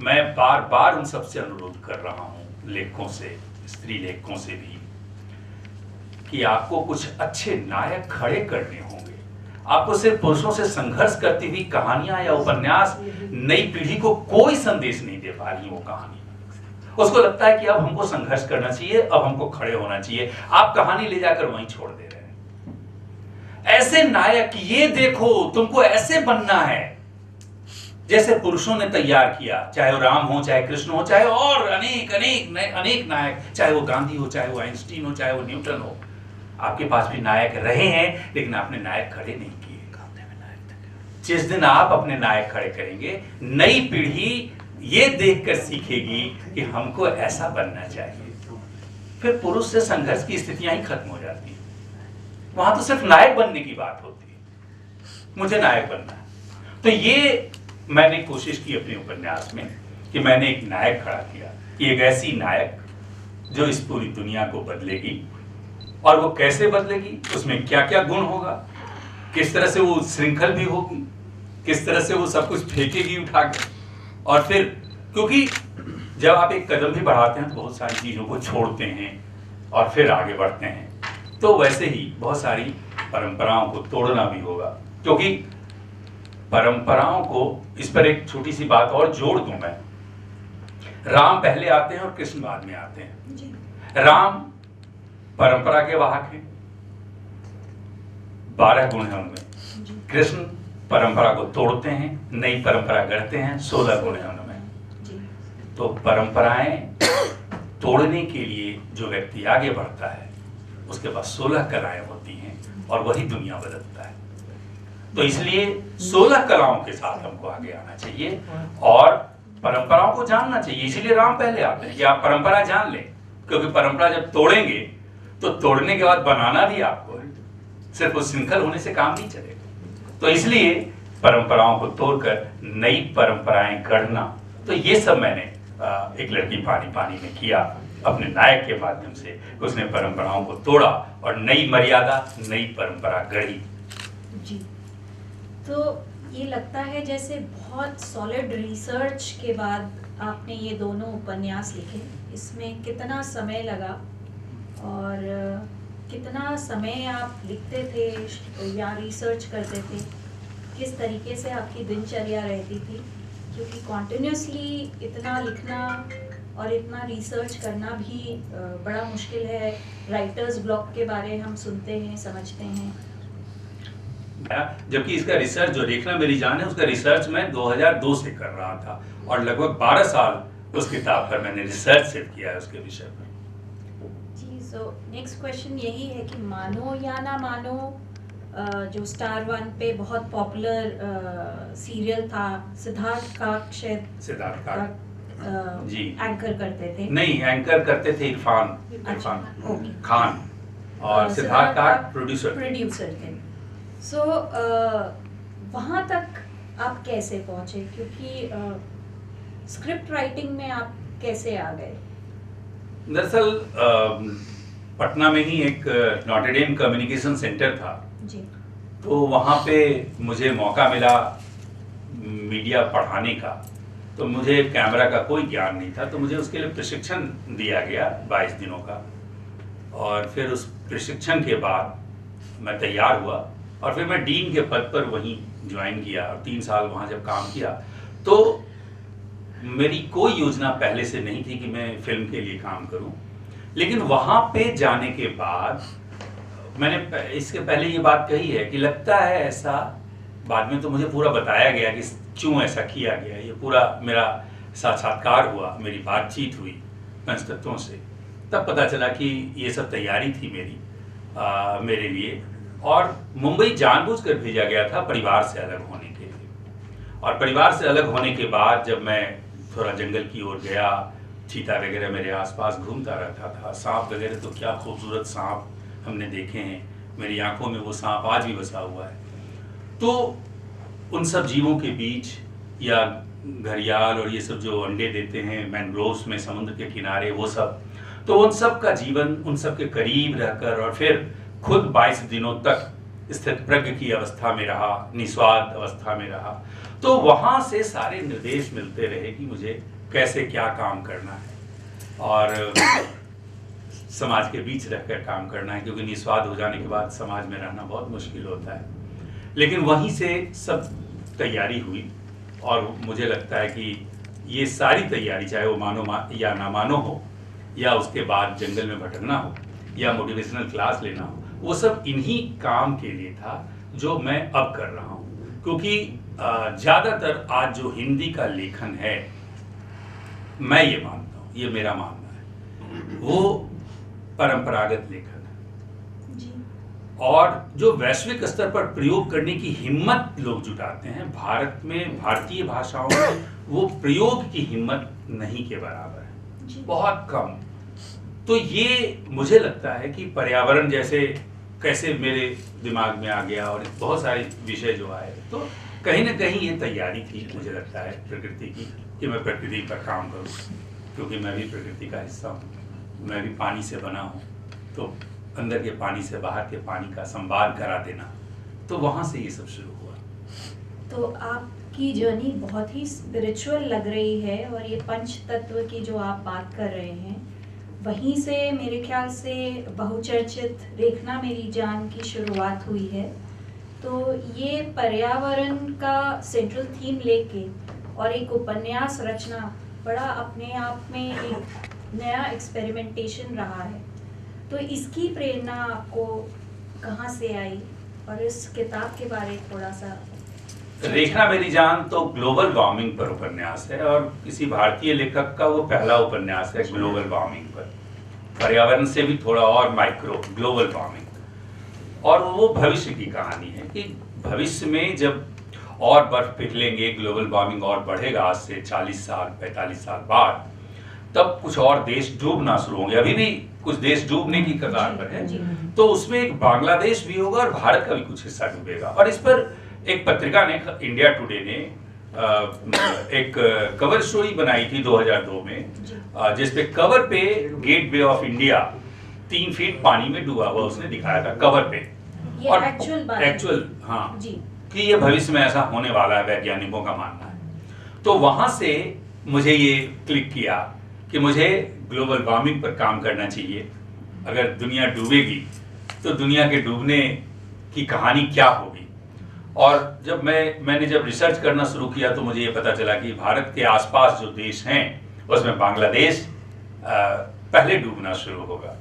[SPEAKER 3] मैं बार बार उन सबसे अनुरोध कर रहा हूँ, लेखकों से, स्त्री लेखकों से भी, कि आपको कुछ अच्छे नायक खड़े करने होंगे। आपको सिर्फ पुरुषों से संघर्ष करती हुई कहानियां या उपन्यास नई पीढ़ी को कोई संदेश नहीं दे पा रही। वो कहानी उसको लगता है कि अब हमको संघर्ष करना चाहिए, अब हमको खड़े होना चाहिए। आप कहानी ले जाकर वहीं छोड़ दे रहे हैं। ऐसे नायक, ये देखो तुमको ऐसे बनना है जैसे पुरुषों ने तैयार किया, चाहे वो राम हो, चाहे कृष्ण हो, चाहे और अनेक नायक, चाहे वो गांधी हो, चाहे वो आइंस्टीन हो, चाहे वो न्यूटन हो। आपके पास भी नायक रहे हैं, लेकिन आपने नायक खड़े नहीं किए। जिस दिन आप अपने नायक खड़े करेंगे, नई पीढ़ी ये देखकर सीखेगी कि हमको ऐसा बनना चाहिए। फिर पुरुष से संघर्ष की स्थितियां ही खत्म हो जाती हैं। वहां तो सिर्फ नायक बनने की बात होती है, मुझे नायक बनना है। तो ये मैंने कोशिश की अपने उपन्यास में कि मैंने एक नायक खड़ा किया, एक ऐसी नायक जो इस पूरी दुनिया को बदलेगी। और वो कैसे बदलेगी, उसमें क्या क्या गुण होगा, किस तरह से वो श्रृंखल भी होगी, किस तरह से वो सब कुछ फेंकेगी उठा के। और फिर क्योंकि जब आप एक कदम भी बढ़ाते हैं तो बहुत सारी चीजों को छोड़ते हैं और फिर आगे बढ़ते हैं, तो वैसे ही बहुत सारी परंपराओं को तोड़ना भी होगा। क्योंकि परंपराओं को, इस पर एक छोटी सी बात और जोड़ दूं मैं, राम पहले आते हैं और कृष्ण बाद में आते हैं। राम परंपरा के वाहक हैं, 12 गुण हैं उनमें। कृष्ण परंपरा को तोड़ते हैं, नई परंपरा गढ़ते हैं, 16 गुण हैं उनमें। तो परंपराएं तोड़ने के लिए जो व्यक्ति आगे बढ़ता है, उसके पास 16 कलाएं होती हैं और वही दुनिया बदलता है। तो इसलिए 16 कलाओं के साथ हमको आगे आना चाहिए और परंपराओं को जानना चाहिए। इसीलिए राम पहले आते हैं कि आप परंपरा जान लें, क्योंकि परंपरा जब तोड़ेंगे तो तोड़ने के बाद बनाना भी आपको है, सिर्फ उस श्रृंखल होने से काम नहीं चलेगा। तो इसलिए परंपराओं को तोड़कर नई परंपराएं गढ़ना, तो ये सब मैंने एक लड़की पानी पानी में किया अपने नायक के माध्यम से। उसने परंपराओं को तोड़ा और नई मर्यादा, नई परंपरा गढ़ी।
[SPEAKER 2] जी, तो ये लगता है जैसे बहुत सॉलिड रिसर्च के बाद आपने ये दोनों उपन्यास लिखे, इसमें कितना समय लगा और कितना समय आप लिखते थे या रिसर्च करते थे? किस तरीके से आपकी दिनचर्या रहती थी? क्योंकि कॉन्टिन्यूसली इतना लिखना और इतना रिसर्च करना भी बड़ा मुश्किल है। राइटर्स ब्लॉक के बारे हम सुनते हैं, समझते हैं।
[SPEAKER 3] जबकि इसका रिसर्च जो रेखना मेरी जान है, उसका रिसर्च मैं 2002 से कर रहा था और लगभग 12 साल उस किताब पर मैंने रिसर्च सिर्फ किया है उसके विषय पर।
[SPEAKER 2] जी, सो नेक्स्ट क्वेश्चन यही है कि मानो या ना मानो, जो स्टार वन पे बहुत पॉपुलर सीरियल था सिद्धार्थ काक,
[SPEAKER 3] सिद्धार्थ काक जी
[SPEAKER 2] एंकर करते थे।
[SPEAKER 3] नहीं, एंकर करते थे इरफान
[SPEAKER 2] ओके।
[SPEAKER 3] खान और सिद्धार्थ काक प्रोड्यूसर
[SPEAKER 2] थे। सो वहाँ तक आप कैसे पहुँचे? क्योंकि स्क्रिप्ट राइटिंग में आप कैसे आ गए?
[SPEAKER 3] दरअसल पटना में ही एक नॉटर डेम कम्युनिकेशन सेंटर था
[SPEAKER 2] जी।
[SPEAKER 3] तो वहाँ पे मुझे मौका मिला मीडिया पढ़ाने का। तो मुझे कैमरा का कोई ज्ञान नहीं था, तो मुझे उसके लिए प्रशिक्षण दिया गया 22 दिनों का। और फिर उस प्रशिक्षण के बाद मैं तैयार हुआ और फिर मैं डीन के पद पर वहीं ज्वाइन किया और 3 साल वहाँ जब काम किया तो मेरी कोई योजना पहले से नहीं थी कि मैं फिल्म के लिए काम करूं। लेकिन वहाँ पे जाने के बाद मैंने इसके पहले ये बात कही है कि लगता है ऐसा, बाद में तो मुझे पूरा बताया गया कि क्यों ऐसा किया गया। ये पूरा मेरा साक्षात्कार हुआ, मेरी बातचीत हुई पंचतत्वों से, तब पता चला कि ये सब तैयारी थी मेरे लिए। और मुंबई जानबूझकर भेजा गया था परिवार से अलग होने के लिए। और परिवार से अलग होने के बाद जब मैं थोड़ा जंगल की ओर गया, चीता वगैरह मेरे आसपास घूमता रहता था, सांप वगैरह तो क्या खूबसूरत सांप हमने देखे हैं, मेरी आंखों में वो सांप आज भी बसा हुआ है। तो उन सब जीवों के बीच या घड़ियाल और ये सब जो अंडे देते हैं मैंग्रोव्स में समुद्र के किनारे, वो सब, तो उन सब का जीवन, उन सब के करीब रहकर और फिर खुद 22 दिनों तक स्थित प्रज्ञ की अवस्था में रहा, निस्वार्थ अवस्था में रहा। तो वहाँ से सारे निर्देश मिलते रहे कि मुझे कैसे क्या काम करना है और समाज के बीच रहकर काम करना है, क्योंकि निस्वार्थ हो जाने के बाद समाज में रहना बहुत मुश्किल होता है। लेकिन वहीं से सब तैयारी हुई और मुझे लगता है कि ये सारी तैयारी, चाहे वो मानो या ना मानो हो, या उसके बाद जंगल में भटकना हो, या मोटिवेशनल क्लास लेना हो, वो सब इन्हीं काम के लिए था जो मैं अब कर रहा हूँ। क्योंकि ज़्यादातर आज जो हिंदी का लेखन है, मैं ये मानता हूँ, ये मेरा मानना है, वो परंपरागत लेखन है।
[SPEAKER 2] जी।
[SPEAKER 3] और जो वैश्विक स्तर पर प्रयोग करने की हिम्मत लोग जुटाते हैं, भारत में भारतीय भाषाओं में वो प्रयोग की हिम्मत नहीं के बराबर है, बहुत कम। तो ये मुझे लगता है कि पर्यावरण जैसे कैसे मेरे दिमाग में आ गया और बहुत सारे विषय जो आए, तो कहीं ना कहीं ये तैयारी थी, मुझे लगता है प्रकृति की, कि मैं प्रकृति पर काम करूं, क्योंकि मैं भी प्रकृति का हिस्सा हूँ, मैं भी पानी से बना हूँ। तो अंदर के पानी से बाहर के पानी का संवाद करा देना, तो वहाँ से ये सब शुरू हुआ।
[SPEAKER 2] तो आपकी जर्नी बहुत ही स्पिरिचुअल लग रही है और ये पंच तत्व की जो आप बात कर रहे हैं, वहीं से मेरे ख्याल से बहुचर्चित रेखना मेरी जान की शुरुआत हुई है। तो ये पर्यावरण का सेंट्रल थीम लेके और एक उपन्यास रचना बड़ा अपने आप में एक नया एक्सपेरिमेंटेशन रहा है। तो इसकी प्रेरणा आपको कहाँ से आई और इस किताब के बारे में थोड़ा सा?
[SPEAKER 3] रेखना मेरी जान तो ग्लोबल वार्मिंग पर उपन्यास है और किसी भारतीय लेखक का वो पहला उपन्यास है ग्लोबल वार्मिंग पर, पर्यावरण से भी थोड़ा और माइक्रो, ग्लोबल वार्मिंग। और वो भविष्य की कहानी है कि भविष्य में जब और बर्फ पिघलेंगे, ग्लोबल वार्मिंग और बढ़ेगा आज से 40 साल 45 साल बाद, तब कुछ और देश डूबना शुरू होंगे। अभी भी कुछ देश डूबने की कगार पर है, तो उसमें एक बांग्लादेश भी होगा और भारत का भी कुछ हिस्सा डूबेगा। और इस पर एक पत्रिका ने, इंडिया टुडे ने एक कवर स्टोरी बनाई थी 2002 में, जिसपे कवर पे gateway of India 3 feet पानी में डूबा हुआ उसने दिखाया था कवर पे।
[SPEAKER 2] ये
[SPEAKER 3] और
[SPEAKER 2] एक्चुअल
[SPEAKER 3] हाँ
[SPEAKER 2] जी,
[SPEAKER 3] कि ये भविष्य में ऐसा होने वाला है, वैज्ञानिकों का मानना है। तो वहां से मुझे ये क्लिक किया कि मुझे ग्लोबल वार्मिंग पर काम करना चाहिए। अगर दुनिया डूबेगी तो दुनिया के डूबने की कहानी क्या होगी। और जब मैंने जब रिसर्च करना शुरू किया तो मुझे ये पता चला कि भारत के आसपास जो देश हैं उसमें बांग्लादेश पहले डूबना शुरू होगा।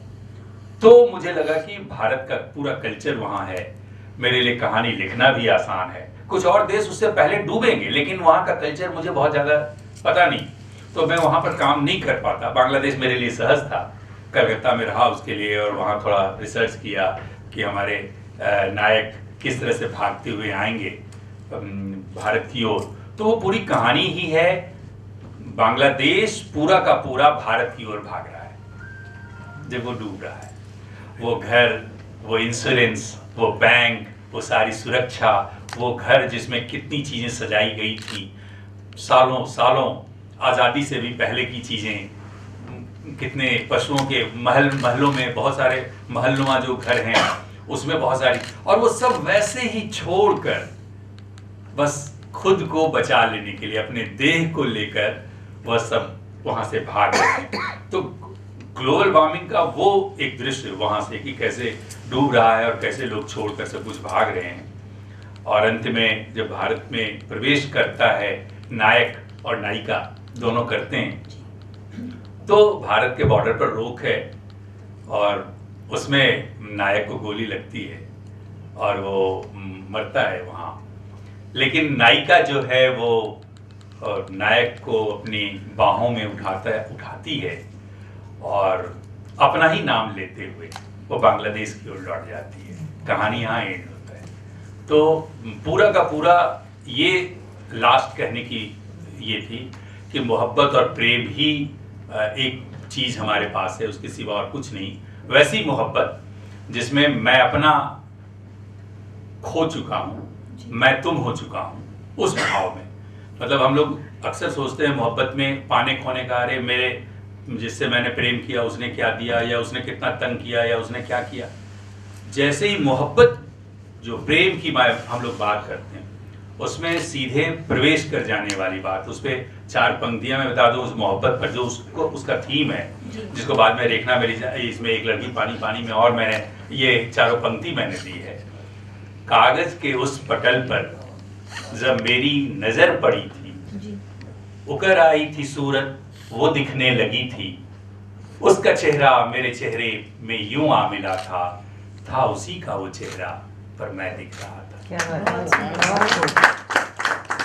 [SPEAKER 3] तो मुझे लगा कि भारत का पूरा कल्चर वहाँ है, मेरे लिए कहानी लिखना भी आसान है। कुछ और देश उससे पहले डूबेंगे लेकिन वहाँ का कल्चर मुझे बहुत ज़्यादा पता नहीं, तो मैं वहाँ पर काम नहीं कर पाता। बांग्लादेश मेरे लिए सहज था, कलकत्ता में रहा उसके लिए और वहाँ थोड़ा रिसर्च किया कि हमारे नायक किस तरह से भागते हुए आएंगे भारत की ओर। तो वो पूरी कहानी ही है, बांग्लादेश पूरा का पूरा भारत की ओर भाग रहा है जब वो डूब रहा है। वो घर, वो इंश्योरेंस, वो बैंक, वो सारी सुरक्षा, वो घर जिसमें कितनी चीज़ें सजाई गई थी, सालों सालों आज़ादी से भी पहले की चीज़ें, कितने पशुओं के महलों में बहुत सारे महलनुमा जो घर हैं उसमें बहुत सारी, और वो सब वैसे ही छोड़कर बस खुद को बचा लेने के लिए अपने देह को लेकर वह सब वहाँ से भाग रहे हैं। तो ग्लोबल वार्मिंग का वो एक दृश्य वहाँ से कि कैसे डूब रहा है और कैसे लोग छोड़कर सब कुछ भाग रहे हैं। और अंत में जब भारत में प्रवेश करता है नायक और नायिका दोनों करते हैं, तो भारत के बॉर्डर पर रोक है और उसमें नायक को गोली लगती है और वो मरता है वहाँ। लेकिन नायिका जो है वो नायक को अपनी बाहों में उठाती है और अपना ही नाम लेते हुए वो बांग्लादेश की ओर लौट जाती है। कहानी यहाँ एंड होता है। तो पूरा का पूरा ये लास्ट कहने की ये थी कि मोहब्बत और प्रेम ही एक चीज़ हमारे पास है, उसके सिवा और कुछ नहीं। वैसी मोहब्बत जिसमें मैं अपना खो चुका हूँ, मैं तुम हो चुका हूँ, उस भाव में। मतलब हम लोग अक्सर सोचते हैं मोहब्बत में पाने खोने का, अरे मेरे जिससे मैंने प्रेम किया उसने क्या दिया, या उसने कितना तंग किया, या उसने क्या किया। जैसे ही मोहब्बत जो प्रेम की हम लोग बात करते हैं उसमें सीधे प्रवेश कर जाने वाली बात, उस पर 4 पंक्तियां मैं बता दूं उस मोहब्बत पर जो उसका थीम है, जिसको बाद में रेखना मेरी इसमें एक लड़की पानी पानी में, और मैंने ये 4 पंक्ति मैंने दी है। कागज के उस पटल पर जब मेरी नजर पड़ी थी, उकर आई थी सूरत वो दिखने लगी थी, उसका चेहरा मेरे चेहरे में यूं आ मिला था उसी का वो चेहरा पर मैं दिख रहा था।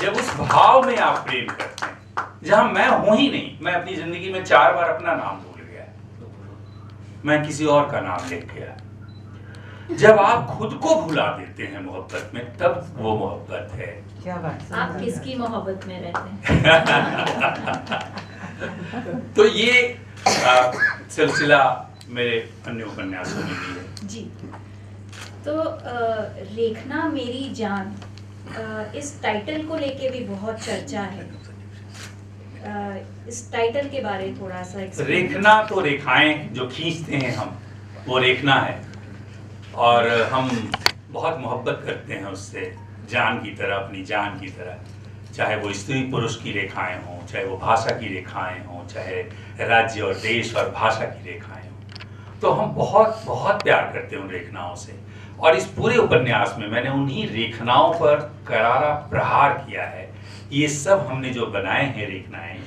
[SPEAKER 3] जब उस भाव में आप प्रेम करते हैं जहां मैं हूं ही नहीं, मैं अपनी जिंदगी में 4 बार अपना नाम भूल गया, मैं किसी और का नाम लिख गया। जब आप खुद को भुला देते हैं मोहब्बत में, तब वो मोहब्बत है।
[SPEAKER 1] क्या बात।
[SPEAKER 4] आप किसकी मोहब्बत में रहते हैं?
[SPEAKER 3] तो ये सिलसिला मेरे अन्य उपन्यासों में भी है
[SPEAKER 2] जी। तो रेखना मेरी जान, इस टाइटल को लेके भी बहुत चर्चा है। इस टाइटल के बारे में थोड़ा सा
[SPEAKER 3] रेखना तो रेखाएं जो खींचते हैं हम, वो रेखना है, और हम बहुत मोहब्बत करते हैं उससे, जान की तरह, अपनी जान की तरह। चाहे वो स्त्री पुरुष की रेखाएं हों, चाहे वो भाषा की रेखाएं हों, चाहे राज्य और देश और भाषा की रेखाएं हों, तो हम बहुत बहुत प्यार करते हैं उन रेखनाओं से। और इस पूरे उपन्यास में मैंने उन्हीं रेखनाओं पर करारा प्रहार किया है। ये सब हमने जो बनाए हैं रेखनाएं,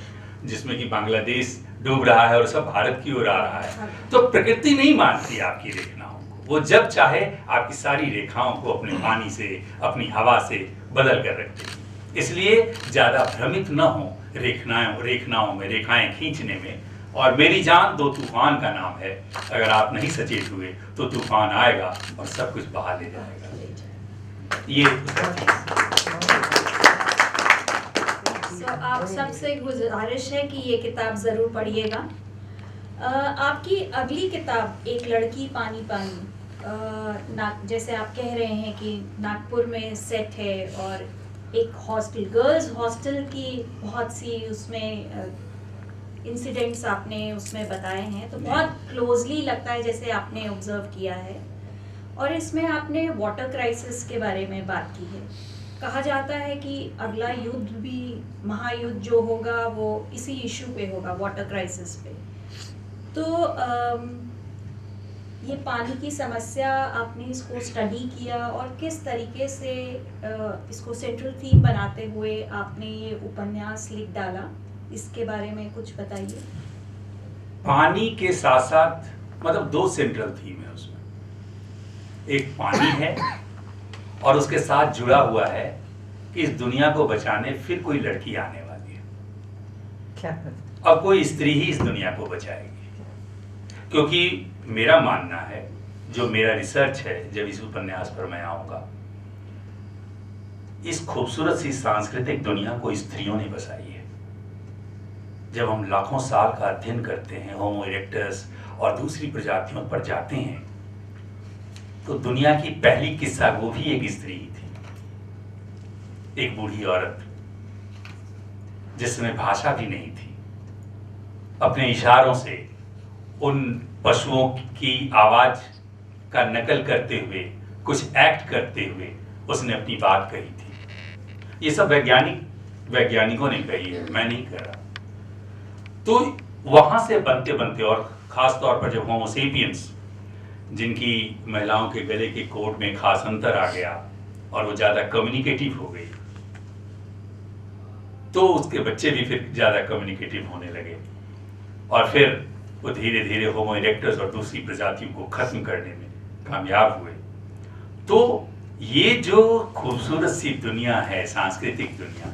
[SPEAKER 3] जिसमें कि बांग्लादेश डूब रहा है और सब भारत की ओर आ रहा है, तो प्रकृति नहीं मानती आपकी रेखनाओं को। वो जब चाहे आपकी सारी रेखाओं को अपने पानी से, अपनी हवा से बदल कर रखती है। इसलिए ज़्यादा भ्रमित न हो रेखनाओं में, रेखाएं खींचने में। और मेरी जान 2 तूफान का नाम है। अगर आप नहीं सचेत हुए तो तूफान आएगा और सब कुछ बहा ले जाएगा। ये
[SPEAKER 2] तो आप सबसे गुजारिश है कि ये किताब ज़रूर पढ़िएगा। आपकी अगली किताब एक लड़की पानी पानी, जैसे आप कह रहे हैं कि नागपुर में सेट है और एक हॉस्टल, गर्ल्स हॉस्टल की बहुत सी उसमें इंसिडेंट्स आपने उसमें बताए हैं, तो बहुत क्लोजली लगता है जैसे आपने ऑब्जर्व किया है। और इसमें आपने वाटर क्राइसिस के बारे में बात की है। कहा जाता है कि अगला युद्ध भी, महायुद्ध जो होगा वो इसी इशू पे होगा, वाटर क्राइसिस पे। तो ये पानी की समस्या, आपने इसको स्टडी किया और किस तरीके से इसको सेंट्रल थीम बनाते हुए आपने ये उपन्यास लिख डाला, इसके बारे में कुछ बताइए।
[SPEAKER 3] पानी के साथ साथ मतलब दो सेंट्रल थीम है उसमें। एक पानी है और उसके साथ जुड़ा हुआ है कि इस दुनिया को बचाने फिर कोई लड़की आने वाली है,
[SPEAKER 1] क्या
[SPEAKER 3] अब कोई स्त्री ही इस दुनिया को बचाएगी। क्योंकि मेरा मानना है, जो मेरा रिसर्च है, जब इस उपन्यास पर मैं आऊंगा, इस खूबसूरत सी सांस्कृतिक दुनिया को स्त्रियों ने बसाई है। जब हम लाखों साल का अध्ययन करते हैं, होमो इरेक्टस और दूसरी प्रजातियों पर जाते हैं, तो दुनिया की पहली किस्सा वो भी एक स्त्री ही थी, एक बूढ़ी औरत जिसमें भाषा भी नहीं थी। अपने इशारों से उन पशुओं की आवाज का नकल करते हुए, कुछ एक्ट करते हुए उसने अपनी बात कही थी। ये सब वैज्ञानिकों ने कही है, मैं नहीं कर रहा। तो वहां से बनते बनते, और खास तौर पर जब होमो सेपियंस, जिनकी महिलाओं के गले के कोट में खास अंतर आ गया और वो ज्यादा कम्युनिकेटिव हो गई, तो उसके बच्चे भी फिर ज्यादा कम्युनिकेटिव होने लगे और फिर वो धीरे धीरे होमो इरेक्टस और दूसरी प्रजातियों को खत्म करने में कामयाब हुए। तो ये जो खूबसूरत सी दुनिया है, सांस्कृतिक दुनिया,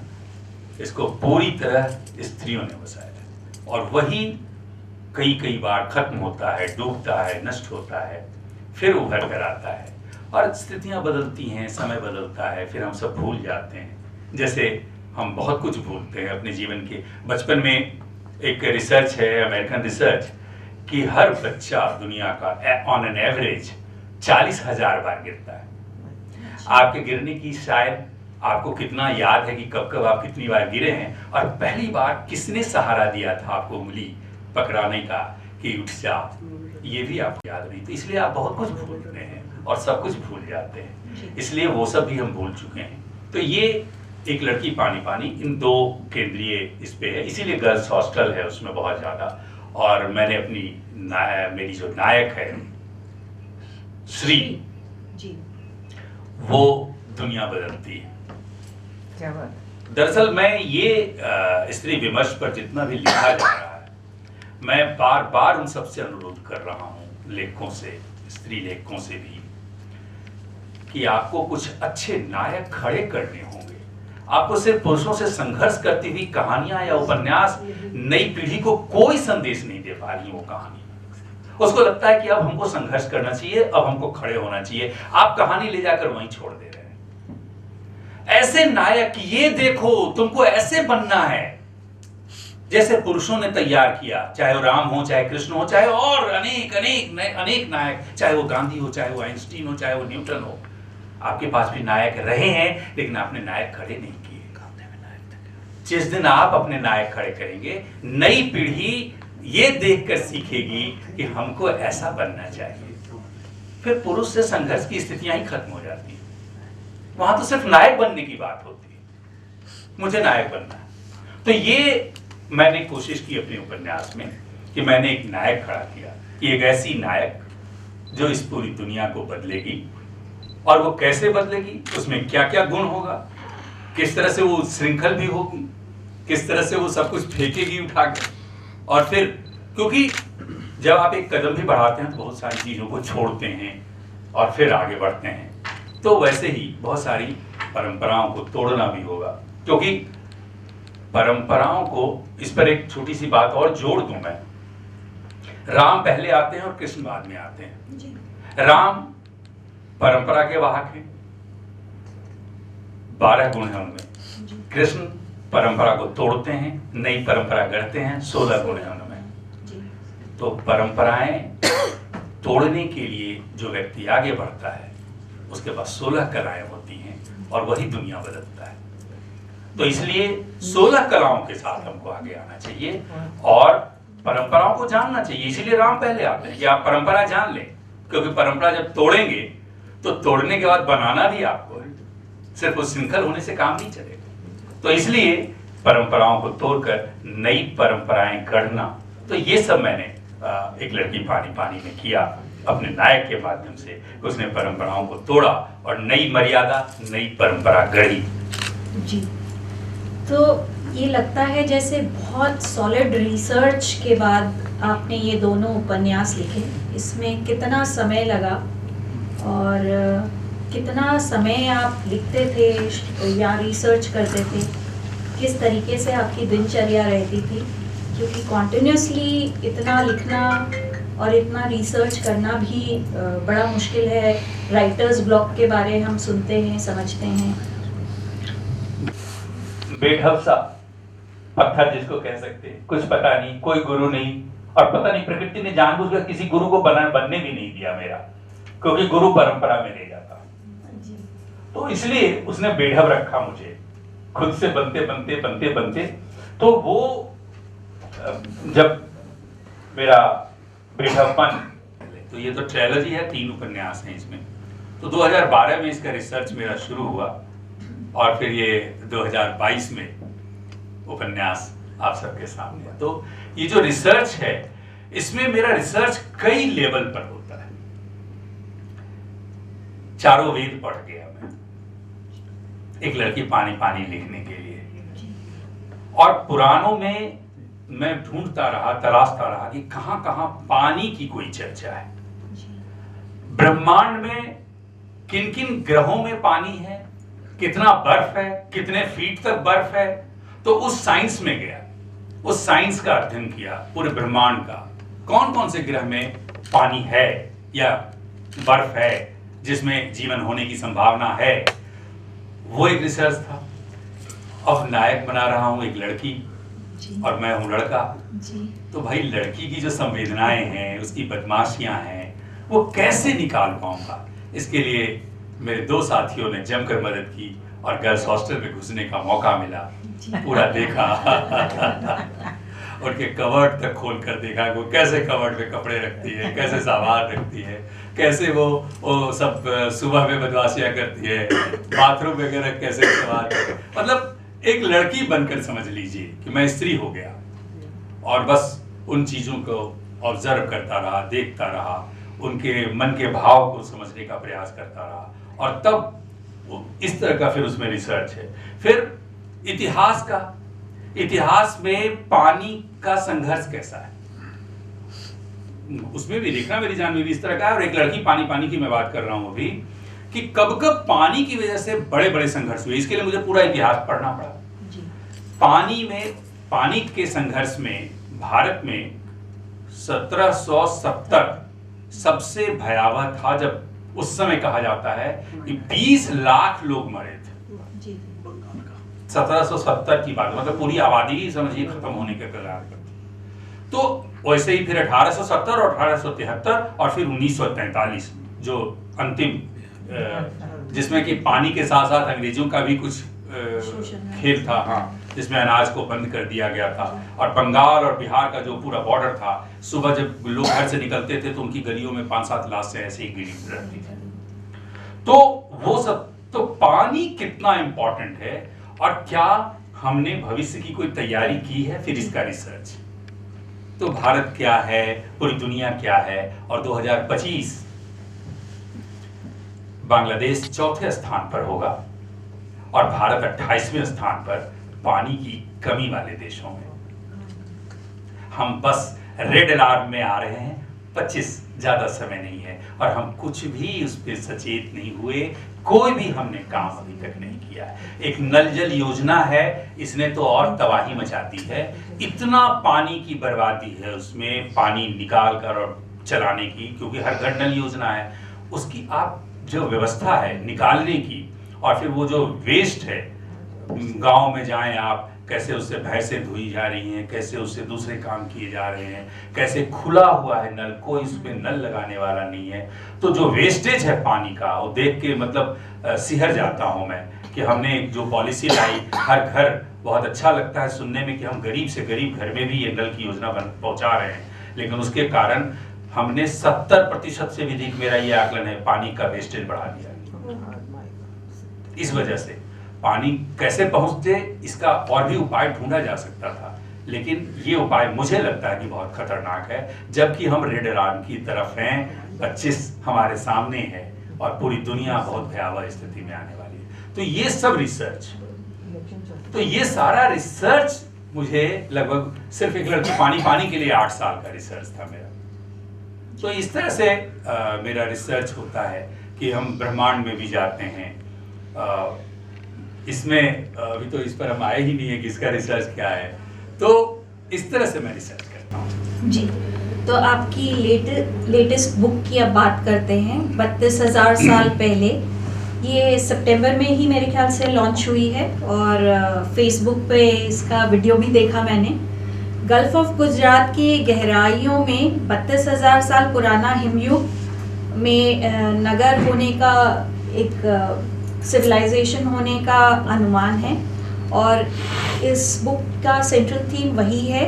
[SPEAKER 3] इसको पूरी तरह स्त्रियों ने बसाया है और वही कई बार खत्म होता है, डूबता है, नष्ट होता है, फिर उभर कर आता है और स्थितियां बदलती हैं, समय बदलता है, फिर हम सब भूल जाते हैं। जैसे हम बहुत कुछ भूलते हैं अपने जीवन के। बचपन में एक रिसर्च है, अमेरिकन रिसर्च, कि हर बच्चा दुनिया का ऑन एन एवरेज 40,000 बार गिरता है। आपके गिरने की शायद आपको कितना याद है कि कब कब आप कितनी बार गिरे हैं और पहली बार किसने सहारा दिया था आपको उंगली पकड़ाने का कि उठ जा, ये भी आपको याद नहीं। तो इसलिए आप बहुत कुछ भूल रहे हैं और सब कुछ भूल जाते हैं, इसलिए वो सब भी हम भूल चुके हैं। तो ये एक लड़की पानी पानी, इन दो केंद्रीय इस पे है, इसीलिए गर्ल्स हॉस्टल है उसमें बहुत ज्यादा। और मैंने अपनी मेरी जो नायक है श्री
[SPEAKER 2] जी,
[SPEAKER 3] वो दुनिया बदलती है।
[SPEAKER 1] क्या बात।
[SPEAKER 3] दरअसल मैं ये स्त्री विमर्श पर जितना भी लिखा जा रहा है, मैं बार बार उन सबसे अनुरोध कर रहा हूँ, लेखकों से, स्त्री लेखकों से भी, कि आपको कुछ अच्छे नायक खड़े करने होंगे। आपको सिर्फ पुरुषों से संघर्ष करती हुई कहानियां या उपन्यास नई पीढ़ी को कोई संदेश नहीं दे पा रही। वो कहानी उसको लगता है कि अब हमको संघर्ष करना चाहिए, अब हमको खड़े होना चाहिए। आप कहानी ले जाकर वहीं छोड़ दे रहे हैं। ऐसे नायक, ये देखो तुमको ऐसे बनना है जैसे पुरुषों ने तैयार किया, चाहे वो राम हो, चाहे कृष्ण हो, चाहे और अनेक नायक, चाहे वो गांधी हो, चाहे वो आइंस्टीन हो, चाहे वो न्यूटन हो। आपके पास भी नायक रहे हैं, लेकिन आपने नायक खड़े नहीं किए। जिस दिन आप अपने नायक खड़े करेंगे, नई पीढ़ी ये देखकर सीखेगी कि हमको ऐसा बनना चाहिए। फिर पुरुष से संघर्ष की स्थितियां ही खत्म हो जाती हैं। वहां तो सिर्फ नायक बनने की बात होती है, मुझे नायक बनना है। तो ये मैंने कोशिश की अपने उपन्यास में कि मैंने एक नायक खड़ा किया, कि एक ऐसी नायक जो इस पूरी दुनिया को बदलेगी। और वो कैसे बदलेगी, उसमें क्या क्या गुण होगा, किस तरह से वो श्रृंखल भी होगी, किस तरह से वो सब कुछ फेंकेगी उठा के। और फिर क्योंकि जब आप एक कदम भी बढ़ाते हैं तो बहुत सारी चीजों को छोड़ते हैं और फिर आगे बढ़ते हैं, तो वैसे ही बहुत सारी परंपराओं को तोड़ना भी होगा। क्योंकि परंपराओं को, इस पर एक छोटी सी बात और जोड़ दूं मैं, राम पहले आते हैं और कृष्ण बाद में आते हैं। राम परंपरा के वाहक हैं, 12 गुण हैं उनमें। कृष्ण परंपरा को तोड़ते हैं, नई परंपरा गढ़ते हैं, 16 गुण हैं उनमें। तो परंपराएं तोड़ने के लिए जो व्यक्ति आगे बढ़ता है, उसके पास 16 कलाएं होती हैं और वही दुनिया बदलता है। तो इसलिए 16 कलाओं के साथ हमको आगे आना चाहिए और परंपराओं को जानना चाहिए। इसीलिए राम पहले आते हैं कि आप परंपरा जान लें, क्योंकि परंपरा जब तोड़ेंगे तो तोड़ने के बाद बनाना भी आपको है। सिर्फ उस श्रृंखल होने से काम नहीं चलेगा। तो इसलिए परंपराओं को तोड़कर नई परंपराएं गढ़ना, तो ये सब मैंने एक लड़की पानी पानी में किया अपने नायक के माध्यम से। उसने परंपराओं को तोड़ा और नई मर्यादा, नई परंपरा गढ़ी।
[SPEAKER 2] जी, तो ये लगता है जैसे बहुत सॉलिड रिसर्च के बाद आपने ये दोनों उपन्यास लिखे। इसमें कितना समय लगा और कितना समय आप लिखते थे या रिसर्च करते थे? किस तरीके से आपकी दिनचर्या रहती थी? क्योंकि कॉन्टिन्यूसली इतना लिखना और इतना रिसर्च करना भी बड़ा मुश्किल है। राइटर्स ब्लॉक के बारे हम सुनते हैं, समझते हैं।
[SPEAKER 3] बेढब सा पत्थर जिसको कह सकते हैं, कुछ पता नहीं, कोई गुरु नहीं, और पता नहीं प्रकृति ने जानबूझकर किसी गुरु को बनने भी नहीं दिया मेरा, क्योंकि गुरु परंपरा में ले जाता। तो इसलिए उसने बेढब रखा मुझे, खुद से बनते। तो वो जब मेरा बेढबपन, तो ये तो ट्रेलॉजी है, 3 उपन्यास हैं इसमें। तो 2012 में इसका रिसर्च मेरा शुरू हुआ और फिर ये 2022 में उपन्यास आप सबके सामने है। तो ये जो रिसर्च है, इसमें मेरा रिसर्च कई लेवल पर होता है। चारों वेद पढ़ गया मैं एक लड़की पानी पानी लिखने के लिए, और पुराणों में मैं ढूंढता रहा, तलाशता रहा कि कहां कहां पानी की कोई चर्चा है। ब्रह्मांड में किन किन ग्रहों में पानी है, कितना बर्फ है, कितने फीट तक बर्फ है। तो उस साइंस में गया, उस साइंस का अध्ययन किया, पूरे ब्रह्मांड का कौन कौन से ग्रह में पानी है या बर्फ है जिसमें जीवन होने की संभावना है। वो एक रिसर्च था। अब नायक बना रहा हूं एक लड़की और मैं हूं लड़का
[SPEAKER 2] जी।
[SPEAKER 3] तो भाई लड़की की जो संवेदनाएं हैं, उसकी बदमाशियां हैं, वो कैसे निकाल पाऊंगा। इसके लिए मेरे 2 साथियों ने जमकर मदद की और गर्ल्स हॉस्टल में घुसने का मौका मिला। पूरा देखा उनके कवर्ड तक खोल कर देखा, वो कैसे कवर्ड में कपड़े रखती है, कैसे सामान रखती है, कैसे वो सब सुबह में बदमाशियां करती है, बाथरूम वगैरह कैसे इस्तेमाल करती है। मतलब एक लड़की बनकर समझ लीजिए कि मैं स्त्री हो गया और बस उन चीजों को ऑब्जर्व करता रहा, देखता रहा, उनके मन के भाव को समझने का प्रयास करता रहा, और तब इस तरह का फिर उसमें रिसर्च है। फिर इतिहास में पानी का संघर्ष कैसा है, उसमें भी देखना मेरी जान में भी इस तरह का है। और एक लड़की पानी पानी की मैं बात कर रहा हूं अभी, कि कब कब पानी की वजह से बड़े बड़े संघर्ष हुए। इसके लिए मुझे पूरा इतिहास पढ़ना पड़ा। पानी के संघर्ष में भारत में 1770 सबसे भयावह था, जब उस समय कहा जाता है कि 20 लाख लोग मरे थे। 1770 की बात, मतलब पूरी आबादी ही समझिए खत्म होने के कगार पर। तो वैसे ही फिर 1870 और 1873 और फिर 1943 जो अंतिम, जिसमें कि पानी के साथ साथ अंग्रेजों का भी कुछ खेल था, हाँ, जिसमें अनाज को बंद कर दिया गया था। और बंगाल और बिहार का जो पूरा बॉर्डर था, सुबह जब लोग घर से निकलते थे तो उनकी गलियों में 5-7 लाशें ऐसे ही गिरी रहती थी। तो वो सब, तो पानी कितना इंपॉर्टेंट है और क्या हमने भविष्य की कोई तैयारी की है, फिर इसका रिसर्च। तो भारत क्या है, पूरी दुनिया क्या है, और 2025 बांग्लादेश 4थे स्थान पर होगा और भारत 28वें स्थान पर पानी की कमी वाले देशों में। हम बस रेड अलार्म में आ रहे हैं, 25 ज्यादा समय नहीं है, और हम कुछ भी उस पर सचेत नहीं हुए। कोई भी हमने काम अभी तक नहीं किया है। एक नल जल योजना है, इसने तो और तबाही मचा दी है। इतना पानी की बर्बादी है उसमें, पानी निकाल कर और चलाने की, क्योंकि हर घर नल योजना है, उसकी आप जो व्यवस्था है निकालने की, और फिर वो जो वेस्ट है, गांव में जाएं आप, कैसे उससे भैंसें धुई जा रही हैं, कैसे उससे दूसरे काम किए जा रहे हैं, कैसे खुला हुआ है नल, कोई उसमें नल लगाने वाला नहीं है। तो जो वेस्टेज है पानी का, वो देख के मतलब सिहर जाता हूं मैं कि हमने जो पॉलिसी लाई, हर घर, बहुत अच्छा लगता है सुनने में कि हम गरीब से गरीब घर में भी ये नल की योजना पहुंचा रहे हैं, लेकिन उसके कारण हमने 70% से भी अधिक, मेरा ये आकलन है, पानी का वेस्टेज बढ़ा दिया। इस वजह से पानी कैसे पहुंचे इसका और भी उपाय ढूंढा जा सकता था, लेकिन ये उपाय मुझे लगता है कि बहुत खतरनाक है, जबकि हम रेड अलार्म की तरफ हैं, 25 हमारे सामने है और पूरी दुनिया बहुत भयावह स्थिति में आने वाली है। तो ये सब रिसर्च, तो ये सारा रिसर्च मुझे लगभग सिर्फ एक लड़की पानी के लिए 8 साल का रिसर्च था मेरा। तो इस तरह से मेरा रिसर्च होता है कि हम ब्रह्मांड में भी जाते हैं। इसमें अभी तो इस पर हम आए ही नहीं है कि इसका रिसर्च क्या है, तो इस तरह से मैं रिसर्च करता हूँ।
[SPEAKER 2] जी, तो आपकी लेटेस्ट बुक की अब बात करते हैं। 32,000 साल पहले, ये सितंबर में ही मेरे ख्याल से लॉन्च हुई है और फेसबुक पे इसका वीडियो भी देखा मैंने। गल्फ ऑफ गुजरात की गहराइयों में 32,000 साल पुराना हिमयुग में नगर होने का, एक सिविलाइजेशन होने का अनुमान है और इस बुक का सेंट्रल थीम वही है।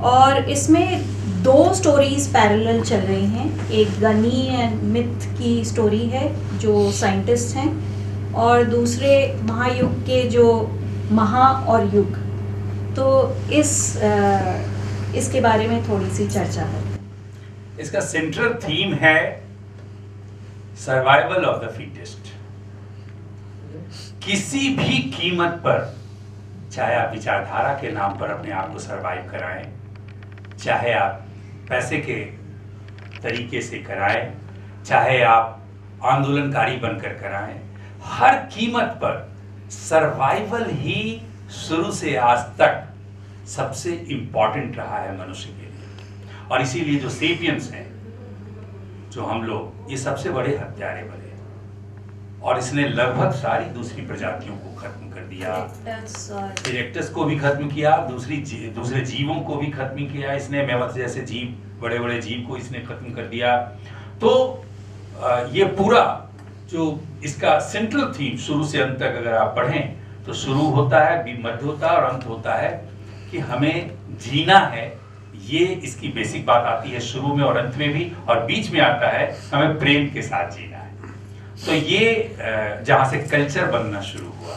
[SPEAKER 2] और इसमें 2 स्टोरीज पैरेलल चल रही हैं। एक गनी एंड मिथ की स्टोरी है जो साइंटिस्ट हैं, और दूसरे महायुग के जो महा और युग। तो इसके बारे में थोड़ी सी चर्चा करते हैं।
[SPEAKER 3] इसका सेंट्रल थीम है सर्वाइवल ऑफ द फिटेस्ट। किसी भी कीमत पर, चाहे आप विचारधारा के नाम पर अपने आप को सरवाइव कराएं, चाहे आप पैसे के तरीके से कराएं, चाहे आप आंदोलनकारी बनकर कराएं, हर कीमत पर सर्वाइवल ही शुरू से आज तक सबसे इंपॉर्टेंट रहा है मनुष्य के लिए। और इसीलिए जो सेपियंस हैं, जो हम लोग, ये सबसे बड़े हत्यारे बने और इसने लगभग सारी दूसरी प्रजातियों को खत्म कर दिया। इरेक्टस को भी खत्म किया, दूसरे जीवों को भी खत्म किया इसने, मेमथ जैसे जीव, बड़े बड़े जीव को इसने खत्म कर दिया। तो ये पूरा जो इसका सेंट्रल थीम शुरू से अंत तक अगर आप पढ़ें तो शुरू होता है, मध्य होता है और अंत होता है कि हमें जीना है। ये इसकी बेसिक बात आती है शुरू में और अंत में भी, और बीच में आता है हमें प्रेम के साथ जीना है। तो ये जहां से कल्चर बनना शुरू हुआ,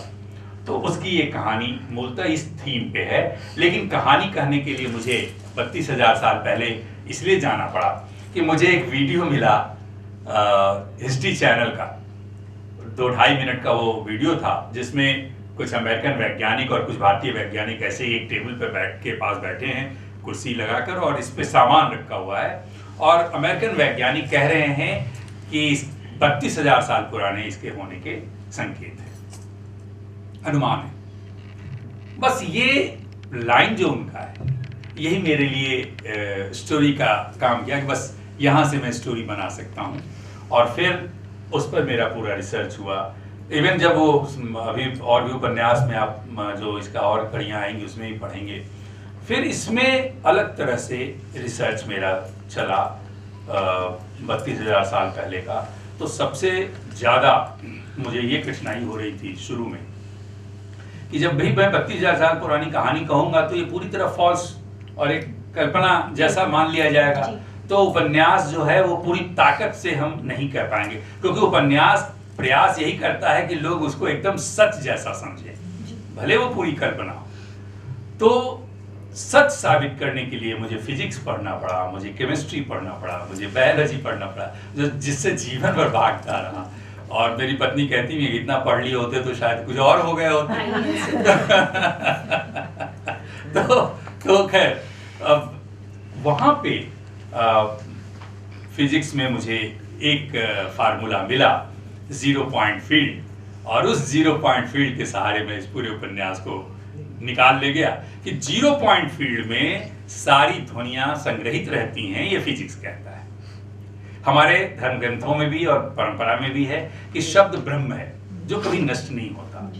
[SPEAKER 3] तो उसकी ये कहानी मूलतः इस थीम पे है। लेकिन कहानी कहने के लिए मुझे 32,000 साल पहले इसलिए जाना पड़ा कि मुझे एक वीडियो मिला हिस्ट्री चैनल का, 2-2.5 मिनट का वो वीडियो था, जिसमें कुछ अमेरिकन वैज्ञानिक और कुछ भारतीय वैज्ञानिक ऐसे ही एक टेबल पर पास बैठे हैं, कुर्सी लगाकर, और इस पे सामान रखा हुआ है, और अमेरिकन वैज्ञानिक कह रहे हैं कि 32,000 साल पुराने इसके होने के संकेत है, अनुमान है। बस ये लाइन जो उनका है, यही मेरे लिए स्टोरी का काम किया कि बस यहाँ से मैं स्टोरी बना सकता हूँ। और फिर उस पर मेरा पूरा रिसर्च हुआ। इवन जब वो अभी और भी उपन्यास में आप जो इसका और कड़ियाँ आएंगी उसमें भी पढ़ेंगे। फिर इसमें अलग तरह से रिसर्च मेरा चला 32,000 साल पहले का। तो सबसे ज़्यादा मुझे ये कठिनाई हो रही थी शुरू में कि जब भी मैं 32,000 साल पुरानी कहानी कहूँगा तो ये पूरी तरह फॉल्स और एक कल्पना जैसा मान लिया जाएगा, तो उपन्यास जो है वो पूरी ताकत से हम नहीं कर पाएंगे, क्योंकि उपन्यास प्रयास यही करता है कि लोग उसको एकदम सच जैसा समझे, भले वो पूरी कल्पना हो। तो सच साबित करने के लिए मुझे फिजिक्स पढ़ना पड़ा, मुझे केमिस्ट्री पढ़ना पड़ा, मुझे बायोलॉजी पढ़ना पड़ा, जिससे जीवन भर भागता रहा। और मेरी पत्नी कहती है इतना पढ़ लिए होते तो शायद कुछ और हो गए होते। तो खैर, अब वहाँ पे फिजिक्स में मुझे एक फार्मूला मिला, 0 पॉइंट फील्ड, और उस 0 पॉइंट फील्ड के सहारे मैं इस पूरे उपन्यास को निकाल ले गया कि 0 पॉइंट फील्ड में सारी ध्वनियां संग्रहित रहती हैं। ये फिजिक्स कहता है। हमारे धर्म ग्रंथों में भी और परंपरा में भी है कि शब्द ब्रह्म है जो कभी नष्ट नहीं होता।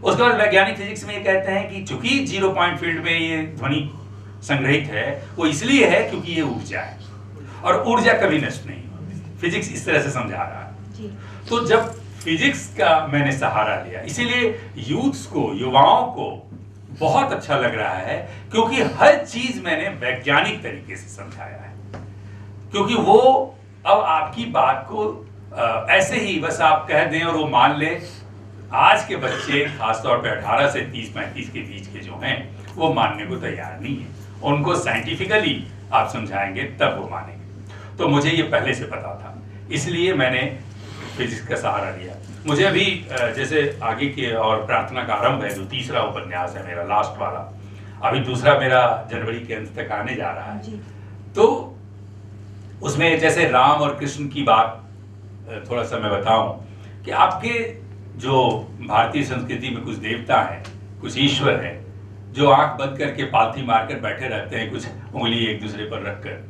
[SPEAKER 3] उसके बाद वैज्ञानिक फिजिक्स में ये कहते हैं कि चूंकि 0 पॉइंट फील्ड में ये ध्वनि संग्रहित है, वो इसलिए है क्योंकि ये ऊर्जा है और ऊर्जा कभी नष्ट नहीं होती। फिजिक्स इस तरह से समझा रहा है। तो जब फिजिक्स का मैंने सहारा लिया, इसीलिए यूथ्स को, युवाओं को बहुत अच्छा लग रहा है, क्योंकि हर चीज मैंने वैज्ञानिक तरीके से समझाया है। क्योंकि वो अब आपकी बात को ऐसे ही बस आप कह दें और वो मान ले, आज के बच्चे खासतौर पे 18 से 30-35 के बीच के जो हैं वो मानने को तैयार नहीं है। उनको साइंटिफिकली आप समझाएंगे तब वो मानेंगे। तो मुझे ये पहले से पता था, इसलिए मैंने फिजिक्स का सहारा लिया। मुझे अभी जैसे आगे के और प्रार्थना का आरंभ है जो तीसरा उपन्यास है मेरा, लास्ट वाला, अभी दूसरा मेरा जनवरी के अंत तक आने जा रहा है। तो उसमें जैसे राम और कृष्ण की बात थोड़ा सा मैं बताऊं कि आपके जो भारतीय संस्कृति में कुछ देवता हैं, कुछ ईश्वर हैं जो आंख बंद करके पालथी मारकर बैठे रहते हैं, कुछ उंगली एक दूसरे पर रखकर,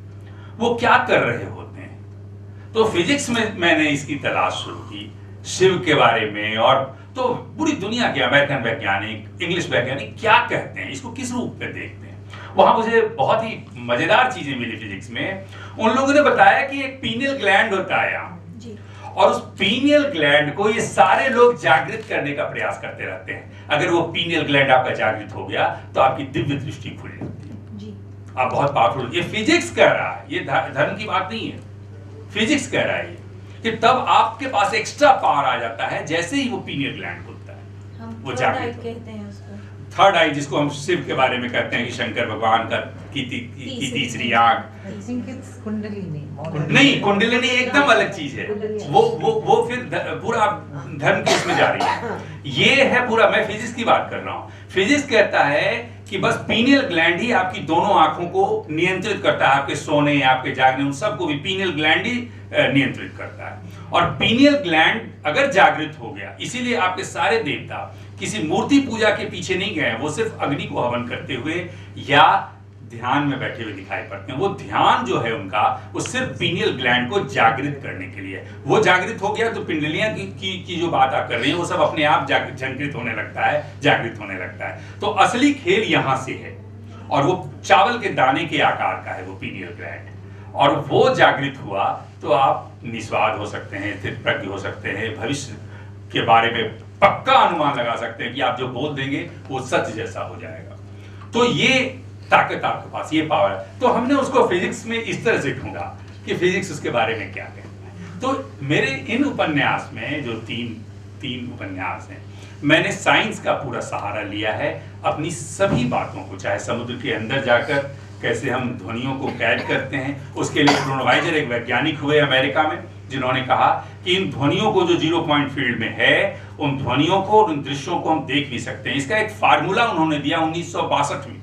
[SPEAKER 3] वो क्या कर रहे होते हैं। तो फिजिक्स में मैंने इसकी तलाश शुरू की, शिव के बारे में, और तो पूरी दुनिया के अमेरिकन वैज्ञानिक, इंग्लिश वैज्ञानिक क्या कहते हैं, इसको किस रूप में देखते हैं। वहां मुझे बहुत ही मजेदार चीजें मिली फिजिक्स में। उन लोगों ने बताया कि एक पीनियल ग्लैंड होता है यहाँ, और उस पीनियल ग्लैंड को ये सारे लोग जागृत करने का प्रयास करते रहते हैं। अगर वो पीनियल ग्लैंड आपका जागृत हो गया तो आपकी दिव्य दृष्टि खुल जाती है जी। आप बहुत पावरफुल। ये फिजिक्स कह रहा है, ये धर्म की बात नहीं है, फिजिक्स कह रहा है कि तब आपके पास एक्स्ट्रा पावर आ जाता है जैसे ही वो पीनियल ग्लैंड खुलता है, वो जागृत कहते हैं उसको। थर्ड आई, जिसको हम शिव के बारे में कहते हैं कि शंकर भगवान का की तीसरी आंख। नहीं, कुंडलिनी एकदम अलग चीज है, वो फिर पूरा धर्म के उसमें जा रही है। ये है पूरा, मैं फिजिक्स की बात कर रहा हूँ। फिजिक्स कहता है कि बस पीनियल ग्लैंड ही आपकी दोनों आंखों को नियंत्रित करता है, आपके सोने, आपके जागने, उन सबको भी पीनियल ग्लैंड ही नियंत्रित करता है। और पीनियल ग्लैंड अगर जागृत हो गया, इसीलिए आपके सारे देवता किसी मूर्ति पूजा के पीछे नहीं गए, वो सिर्फ अग्नि को हवन करते हुए या ध्यान में बैठे हुए दिखाई पड़ते हैं। वो ध्यान जो है उनका, वो सिर्फ पीनियल ग्लैंड को जागृत करने के लिए। वो जागृत हो गया तो पिंडलियां की जो बात आप कर रही हैं वो सब अपने आप झंकृत होने लगता है, जागृत होने लगता है। तो असली खेल यहां से है, और वो चावल के दाने के आकार का है वो पीनियल ग्लैंड, और वो जागृत हुआ तो आप निस्वाद हो सकते हैं, स्थिर प्रज्ञ हो सकते हैं, भविष्य के बारे में पक्का अनुमान लगा सकते हैं कि आप जो बोल देंगे वो सच जैसा हो जाएगा। तो ये ताकत आपके पास, ये पावर है। तो हमने उसको फिजिक्स में इस तरह से ढूंढा कि फिजिक्स उसके बारे में क्या कहता है। तो मेरे इन उपन्यास में जो तीन उपन्यास हैं, मैंने साइंस का पूरा सहारा लिया है अपनी सभी बातों को, चाहे समुद्र के अंदर जाकर कैसे हम ध्वनियों को कैद करते हैं। उसके लिए क्रोनोवाइजर एक वैज्ञानिक हुए अमेरिका में, जिन्होंने कहा कि इन ध्वनियों को जो 0 पॉइंट फील्ड में है, उन ध्वनियों को, उन दृश्यों को हम देख भी सकते हैं। इसका एक फार्मूला उन्होंने दिया 1962 में।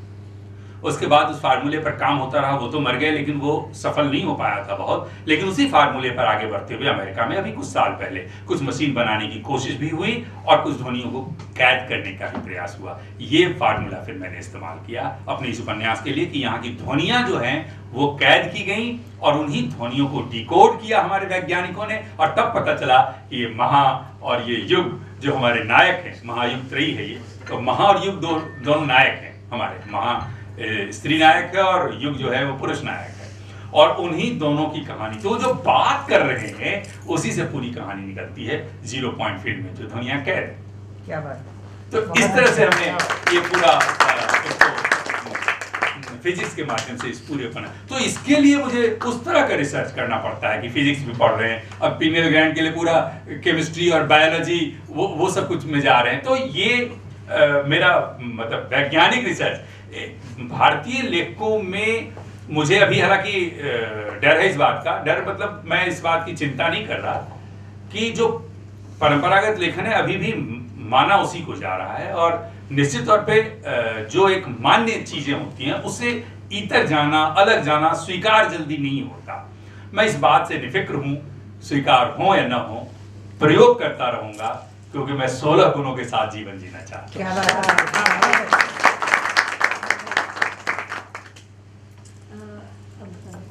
[SPEAKER 3] उसके बाद उस फार्मूले पर काम होता रहा, वो तो मर गए लेकिन वो सफल नहीं हो पाया था बहुत, लेकिन उसी फार्मूले पर आगे बढ़ते हुए अमेरिका में अभी कुछ साल पहले कुछ मशीन बनाने की कोशिश भी हुई और कुछ ध्वनियों को कैद करने का भी प्रयास हुआ। ये फार्मूला फिर मैंने इस्तेमाल किया अपने इस उपन्यास के लिए कि यहाँ की ध्वनियां जो हैं वो कैद की गई और उन्हीं ध्वनियों को डिकोड किया हमारे वैज्ञानिकों ने, और तब पता चला कि ये महा और ये युग जो हमारे नायक हैं, महायुग त्रयी है ये, तो महा और युग दोनों नायक हैं हमारे। महा स्त्री नायक है और युग जो है वो पुरुष नायक है, और उन्हीं दोनों की कहानी, तो जो बात कर रहे हैं उसी से पूरी कहानी निकलती है 0 पॉइंट फील्ड में जो ध्वनियां कैद है।
[SPEAKER 1] क्या बात।
[SPEAKER 3] तो इस तरह से हमने ये पूरा फिजिक्स के माध्यम से इस पूरे बना। तो इसके लिए मुझे उस तरह का रिसर्च करना पड़ता है कि फिजिक्स भी पढ़ रहे हैं, अब पीनियल ग्लैंड के लिए पूरा केमिस्ट्री और बायोलॉजी वो सब कुछ में जा रहे हैं। तो ये मेरा मतलब वैज्ञानिक रिसर्च। भारतीय लेखकों में मुझे अभी हालांकि डर है इस बात का, डर मतलब मैं इस बात की चिंता नहीं कर रहा कि जो परंपरागत लेखन है अभी भी माना उसी को जा रहा है, और निश्चित तौर पे जो एक मान्य चीजें होती हैं उससे इतर जाना, अलग जाना स्वीकार जल्दी नहीं होता। मैं इस बात से निफिक्र हूं, स्वीकार हो या न हो, प्रयोग करता रहूंगा, क्योंकि मैं 16 गुणों के साथ जीवन जीना चाहता हूं।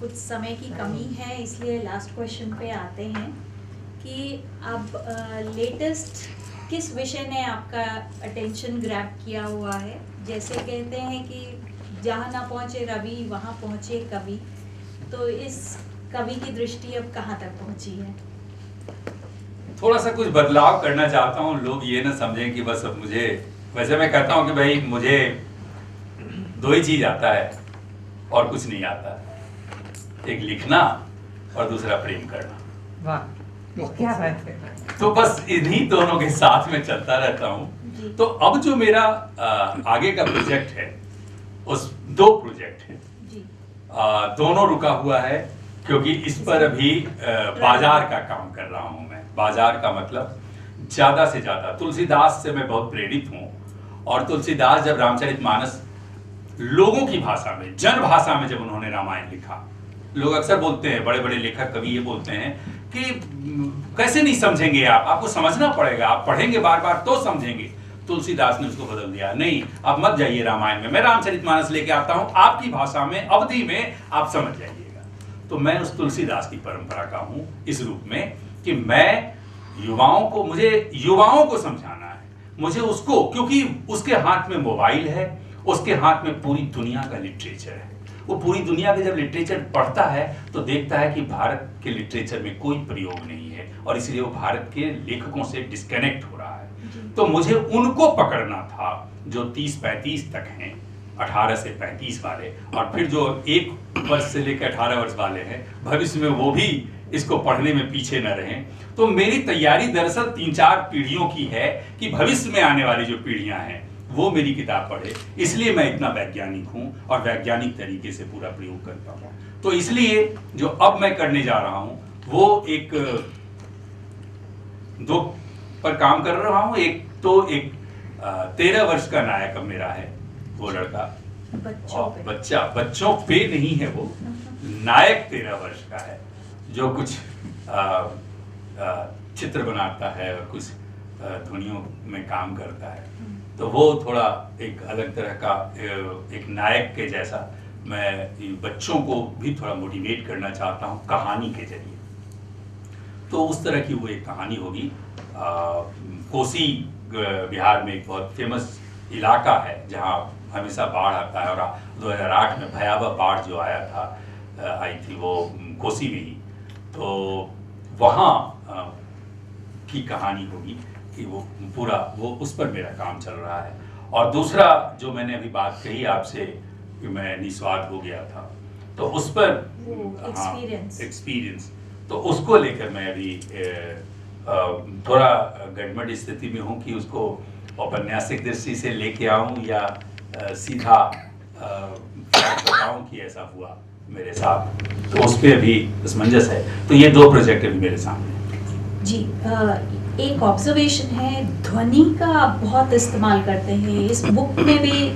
[SPEAKER 2] कुछ समय की कमी है, इसलिए लास्ट क्वेश्चन पे आते हैं कि अब लेटेस्ट किस विषय ने आपका अटेंशन ग्रैब किया हुआ है। जैसे कहते हैं कि जहाँ ना पहुँचे रवि वहाँ पहुँचे कवि, तो इस कवि की दृष्टि अब कहाँ तक पहुँची है?
[SPEAKER 3] थोड़ा सा कुछ बदलाव करना चाहता हूँ, लोग ये ना समझें कि बस अब मुझे, वैसे मैं कहता हूँ कि भाई मुझे 2 ही चीज आता है और कुछ नहीं आता, एक लिखना और दूसरा प्रेम करना।
[SPEAKER 1] वाह। क्या बात है।
[SPEAKER 3] तो बस इन्हीं दोनों के साथ में चलता रहता हूँ। तो अब जो मेरा आगे का प्रोजेक्ट है, उस 2 प्रोजेक्ट है, दोनों रुका हुआ है क्योंकि इस पर अभी बाजार का काम कर रहा हूं मैं। बाजार का मतलब ज्यादा से ज्यादा तुलसीदास से मैं बहुत प्रेरित हूं, और तुलसीदास जब रामचरितमानस लोगों की भाषा में, जन भाषा में जब उन्होंने रामायण लिखा, लोग अक्सर बोलते हैं, बड़े बड़े लेखक कवि ये बोलते हैं कि कैसे नहीं समझेंगे आप, आपको समझना पड़ेगा, आप पढ़ेंगे बार बार तो समझेंगे। तुलसीदास ने उसको बदल दिया, नहीं आप मत जाइए रामायण में, मैं रामचरितमानस लेके आता हूं आपकी भाषा में, अवधि में, आप समझ जाइएगा। तो मैं उस तुलसीदास की परंपरा का हूं इस रूप में कि मैं युवाओं को, मुझे युवाओं को समझाना है, मुझे उसको, क्योंकि उसके हाथ में मोबाइल है, उसके हाथ में पूरी दुनिया का लिटरेचर है। वो पूरी दुनिया के जब लिटरेचर पढ़ता है तो देखता है कि भारत के लिटरेचर में कोई प्रयोग नहीं है, और इसलिए वो भारत के लेखकों से डिस्कनेक्ट हो रहा है। तो मुझे उनको पकड़ना था जो 30-35 तक हैं, 18 से 35 वाले, और फिर जो 1 वर्ष से लेकर 18 वर्ष वाले हैं, भविष्य में वो भी इसको पढ़ने में पीछे न रहें। तो मेरी तैयारी दरअसल 3-4 पीढ़ियों की है कि भविष्य में आने वाली जो पीढ़ियां हैं वो मेरी किताब पढ़े, इसलिए मैं इतना वैज्ञानिक हूं और वैज्ञानिक तरीके से पूरा प्रयोग करता हूं। तो इसलिए जो अब मैं करने जा रहा हूं वो एक 2 पर काम कर रहा हूं। एक तो एक 13 वर्ष का नायक अब मेरा है, वो लड़का, और बच्चों पे नहीं है, वो नायक 13 वर्ष का है जो कुछ चित्र बनाता है और कुछ ध्वनियों में काम करता है। तो वो थोड़ा एक अलग तरह का एक नायक के जैसा मैं बच्चों को भी थोड़ा मोटिवेट करना चाहता हूँ कहानी के जरिए। तो उस तरह की वो एक कहानी होगी। कोसी बिहार में एक बहुत फेमस इलाका है जहाँ हमेशा बाढ़ आता है, और 2008 में भयावह बाढ़ जो आया था, आई थी वो कोसी में ही। तो वहाँ की कहानी होगी कि वो पूरा वो उस पर मेरा काम चल रहा है। और दूसरा जो मैंने अभी बात कही आपसे कि मैं निस्वार्थ हो गया था, तो उस पर एक्सपीरियंस, तो उसको लेकर मैं अभी थोड़ा गड़बड़ स्थिति में हूँ कि उसको औपन्यासिक दृष्टि से लेके आऊँ या सीधा बताऊँ कि ऐसा हुआ मेरे साथ। तो उस पर अभी असमंजस है। तो ये 2 प्रोजेक्ट अभी मेरे सामने
[SPEAKER 4] जी। एक ऑब्जर्वेशन है, ध्वनि का आप बहुत इस्तेमाल करते हैं। इस बुक में भी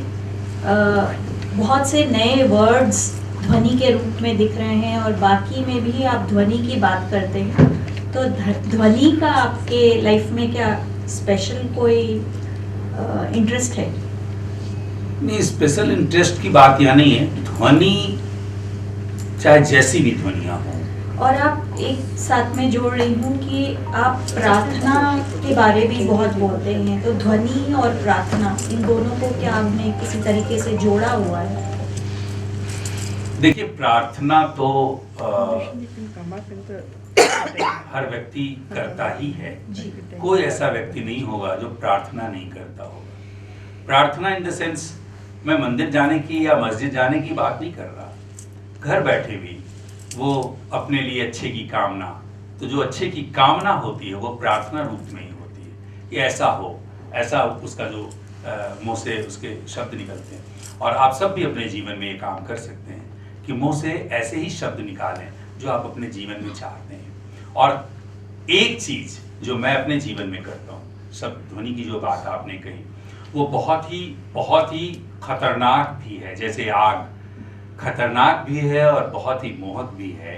[SPEAKER 4] बहुत से नए वर्ड्स ध्वनि के रूप में दिख रहे हैं, और बाकी में भी आप ध्वनि की बात करते हैं। तो ध्वनि का आपके लाइफ में क्या स्पेशल कोई इंटरेस्ट है?
[SPEAKER 3] नहीं, स्पेशल इंटरेस्ट की बात यहाँ नहीं है। ध्वनि चाहे जैसी भी ध्वनियाँ हों,
[SPEAKER 4] और आप एक साथ में जोड़ रही हूँ कि आप प्रार्थना के बारे में बहुत बोलते हैं, तो ध्वनि और प्रार्थना, इन दोनों को क्या आपने किसी तरीके से जोड़ा हुआ है?
[SPEAKER 3] देखिए, प्रार्थना तो हर व्यक्ति करता ही है। कोई ऐसा व्यक्ति नहीं होगा जो प्रार्थना नहीं करता होगा। प्रार्थना इन द सेंस, मैं मंदिर जाने की या मस्जिद जाने की बात नहीं कर रहा। घर बैठे भी वो अपने लिए अच्छे की कामना, तो जो अच्छे की कामना होती है वो प्रार्थना रूप में ही होती है कि ऐसा हो, ऐसा उसका जो मुंह से उसके शब्द निकलते हैं। और आप सब भी अपने जीवन में ये काम कर सकते हैं कि मुंह से ऐसे ही शब्द निकालें जो आप अपने जीवन में चाहते हैं। और एक चीज जो मैं अपने जीवन में करता हूँ, शब्द ध्वनि की जो बात आपने कही, वो बहुत ही खतरनाक भी है। जैसे आग खतरनाक भी है और बहुत ही मोहक भी है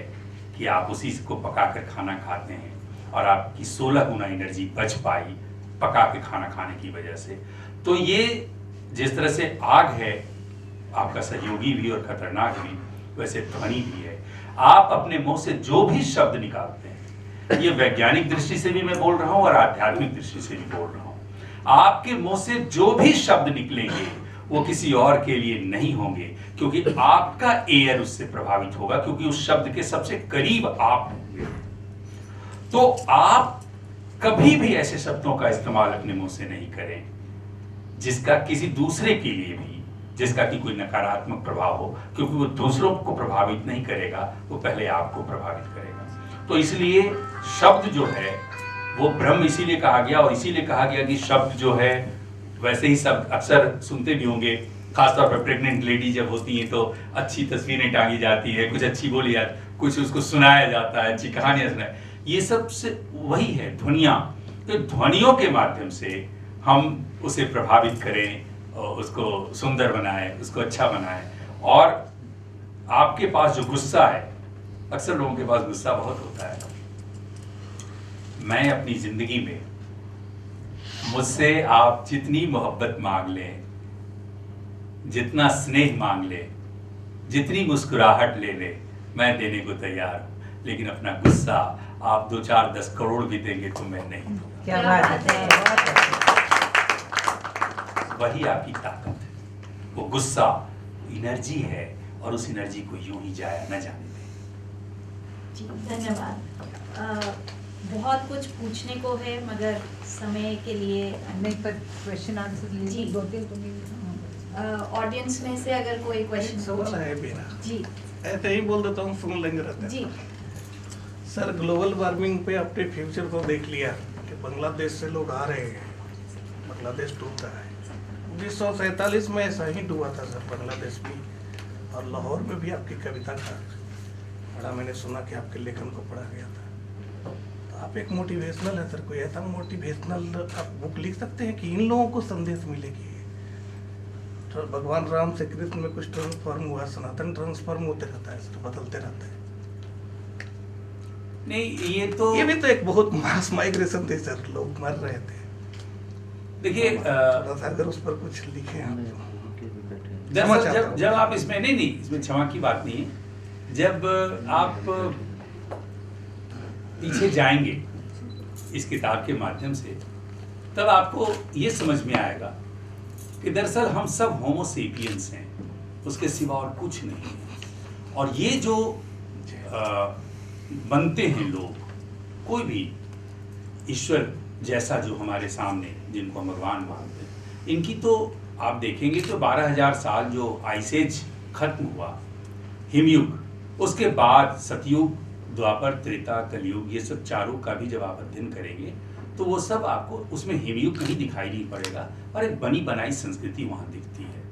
[SPEAKER 3] कि आप उसी को पका कर खाना खाते हैं और आपकी 16 गुना एनर्जी बच पाई पका के खाना खाने की वजह से। तो ये जिस तरह से आग है, आपका सहयोगी भी और खतरनाक भी, वैसे ध्वनि भी है। आप अपने मुंह से जो भी शब्द निकालते हैं, ये वैज्ञानिक दृष्टि से भी मैं बोल रहा हूँ और आध्यात्मिक दृष्टि से भी बोल रहा हूँ, आपके मुंह से जो भी शब्द निकलेंगे वो किसी और के लिए नहीं होंगे, क्योंकि आपका एयर उससे प्रभावित होगा, क्योंकि उस शब्द के सबसे करीब आप होंगे। तो आप कभी भी ऐसे शब्दों का इस्तेमाल अपने मुंह से नहीं करें जिसका किसी दूसरे के लिए भी, जिसका कि कोई नकारात्मक प्रभाव हो, क्योंकि वो दूसरों को प्रभावित नहीं करेगा, वो पहले आपको प्रभावित करेगा। तो इसलिए शब्द जो है वो ब्रह्म इसीलिए कहा गया, और इसीलिए कहा गया कि शब्द जो है, वैसे ही सब अक्सर सुनते भी होंगे, खासतौर पर प्रेग्नेंट लेडी जब होती हैं तो अच्छी तस्वीरें टांगी जाती है, कुछ अच्छी बोली जाती, कुछ उसको सुनाया जाता है, अच्छी कहानियां सुनाए, ये सब से वही है ध्वनियाँ। तो ध्वनियों के माध्यम से हम उसे प्रभावित करें और उसको सुंदर बनाएं, उसको अच्छा बनाएं। और आपके पास जो गुस्सा है, अक्सर लोगों के पास गुस्सा बहुत होता है। मैं अपनी जिंदगी में, मुझसे आप जितनी मोहब्बत मांग लें, जितना स्नेह मांग ले, जितनी मुस्कुराहट ले ले, मैं देने को तैयार हूँ। लेकिन अपना गुस्सा आप 2, 4, 10 करोड़ भी देंगे तो मैं नहीं दूंगा।
[SPEAKER 1] क्या बात है।
[SPEAKER 3] वही आपकी ताकत है, वो गुस्सा एनर्जी है, और उस एनर्जी को यूं ही जाया न जाने दें।
[SPEAKER 4] जी धन्यवाद। बहुत कुछ पूछने को है मगर समय के लिए
[SPEAKER 1] नहीं, पर क्वेश्चन आंसर
[SPEAKER 4] जी। ऑडियंस में से अगर कोई क्वेश्चन
[SPEAKER 5] सवाल है मेरा,
[SPEAKER 4] जी
[SPEAKER 5] ऐसे ही बोल देता हूँ, सुन लेंगे रहते
[SPEAKER 4] जी।
[SPEAKER 5] सर, ग्लोबल वार्मिंग पे अपने फ्यूचर को देख लिया कि बांग्लादेश से लोग आ रहे हैं, बांग्लादेश डूब रहा है। 1947 में ऐसा ही डूबा था सर बांग्लादेश भी, और लाहौर में भी आपकी कविता का बड़ा मैंने सुना कि आपके लेखन को पढ़ा गया था। तो आप एक मोटिवेशनल है सर, कोई ऐसा मोटिवेशनल आप बुक लिख सकते हैं कि इन लोगों को संदेश मिलेगी। तो भगवान राम से कृष्ण में कुछ ट्रांसफॉर्म हुआ, सनातन ट्रांसफॉर्म होते रहता है सर, बदलते रहता है।
[SPEAKER 3] नहीं,
[SPEAKER 5] ये भी तो एक बहुत मास माइग्रेशन थे सर, लोग मर रहे थे।
[SPEAKER 3] देखिए,
[SPEAKER 5] थोड़ा सा अगर उस पर कुछ लिखे आप तो।
[SPEAKER 3] दरअसल जब आप इसमें नहीं, इसमें क्षमा की बात नहीं है। जब आप पीछे जाएंगे इस किताब के माध्यम से, तब आपको ये समझ में आएगा कि दरअसल हम सब होमो सेपियंस हैं, उसके सिवा और कुछ नहीं है। और ये जो बनते हैं लोग, कोई भी ईश्वर जैसा जो हमारे सामने, जिनको हम भगवान मानते हैं, इनकी तो आप देखेंगे तो 12,000 साल जो आइस एज खत्म हुआ, हिमयुग, उसके बाद सतयुग, द्वापर, त्रेता, कलयुग, ये सब चारों का भी जब आप अध्ययन करेंगे तो वो सब आपको उसमें हिमयुग कहीं दिखाई नहीं पड़ेगा, और एक बनी बनाई संस्कृति वहाँ दिखती है।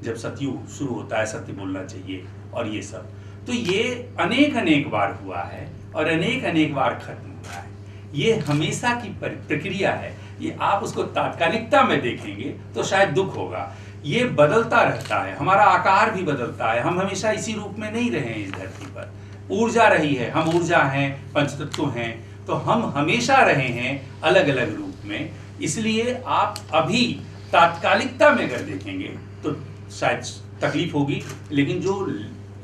[SPEAKER 3] जब सतयुग शुरू होता है, सत्य बोलना चाहिए और ये सब, तो ये अनेक बार हुआ है और अनेक बार खत्म हुआ है। ये हमेशा की प्रक्रिया है। ये आप उसको तात्कालिकता में देखेंगे तो शायद दुख होगा। ये बदलता रहता है, हमारा आकार भी बदलता है। हम हमेशा इसी रूप में नहीं रहे हैं इस धरती पर। ऊर्जा रही है, हम ऊर्जा हैं, पंचतत्व हैं, तो हम हमेशा रहे हैं अलग अलग रूप में। इसलिए आप अभी तात्कालिकता में अगर देखेंगे तो शायद तकलीफ होगी, लेकिन जो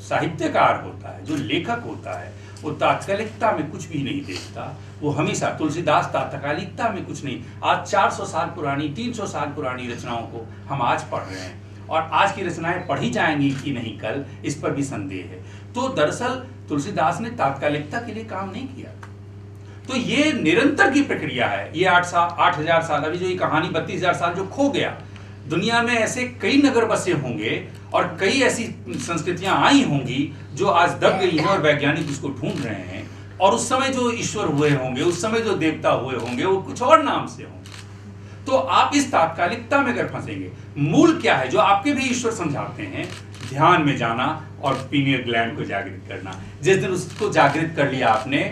[SPEAKER 3] साहित्यकार होता है, जो लेखक होता है, वो तात्कालिकता में कुछ भी नहीं देखता। वो हमेशा, तुलसीदास तात्कालिकता में कुछ नहीं, आज 400 साल पुरानी, 300 साल पुरानी रचनाओं को हम आज पढ़ रहे हैं, और आज की रचनाएं पढ़ी जाएंगी कि नहीं कल, इस पर भी संदेह है। तो दरअसल तुलसीदास ने तात्कालिकता के लिए काम नहीं किया। तो ये निरंतर की प्रक्रिया है। ये 8,000 साल, अभी जो ये कहानी 32,000 साल जो खो गया, दुनिया में ऐसे कई नगर बसे होंगे और कई ऐसी संस्कृतियां आई होंगी जो आज दब गई हैं और वैज्ञानिक उसको ढूंढ रहे हैं। और उस समय जो ईश्वर हुए होंगे, उस समय जो देवता हुए होंगे, वो कुछ और नाम से होंगे। तो आप इस तात्कालिकता में अगर फंसेंगे, मूल क्या है जो आपके भी ईश्वर समझाते हैं, ध्यान में जाना और पीनियल ग्लैंड को जागृत करना। जिस दिन उसको जागृत कर लिया आपने,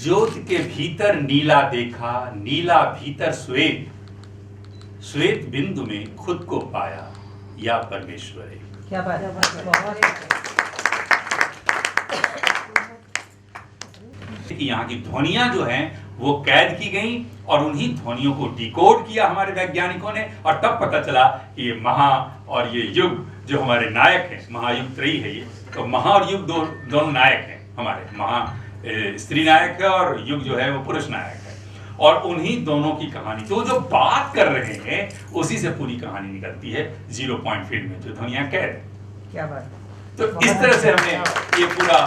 [SPEAKER 3] ज्योत के भीतर नीला देखा, नीला भीतर श्वेत, श्वेत बिंदु में खुद को पाया, या परमेश्वर है।
[SPEAKER 1] क्या बात है, बहुत
[SPEAKER 3] यहाँ की ध्वनियां जो हैं वो कैद की गई, और उन्हीं ध्वनियों को डिकोड किया हमारे वैज्ञानिकों ने, और तब पता चला कि ये महा और ये युग जो हमारे नायक हैं, महायुग त्रयी है ये, तो महा और युग दोनों नायक हैं हमारे। महा स्त्री नायक है और युग जो है वो पुरुष नायक है, और उन्हीं दोनों की कहानी, तो जो बात कर रहे हैं उसी से पूरी कहानी निकलती है। 0 पॉइंट फील्ड में जो ध्वनियां कैद है।
[SPEAKER 1] क्या बात।
[SPEAKER 3] तो इस तरह से हमने ये पूरा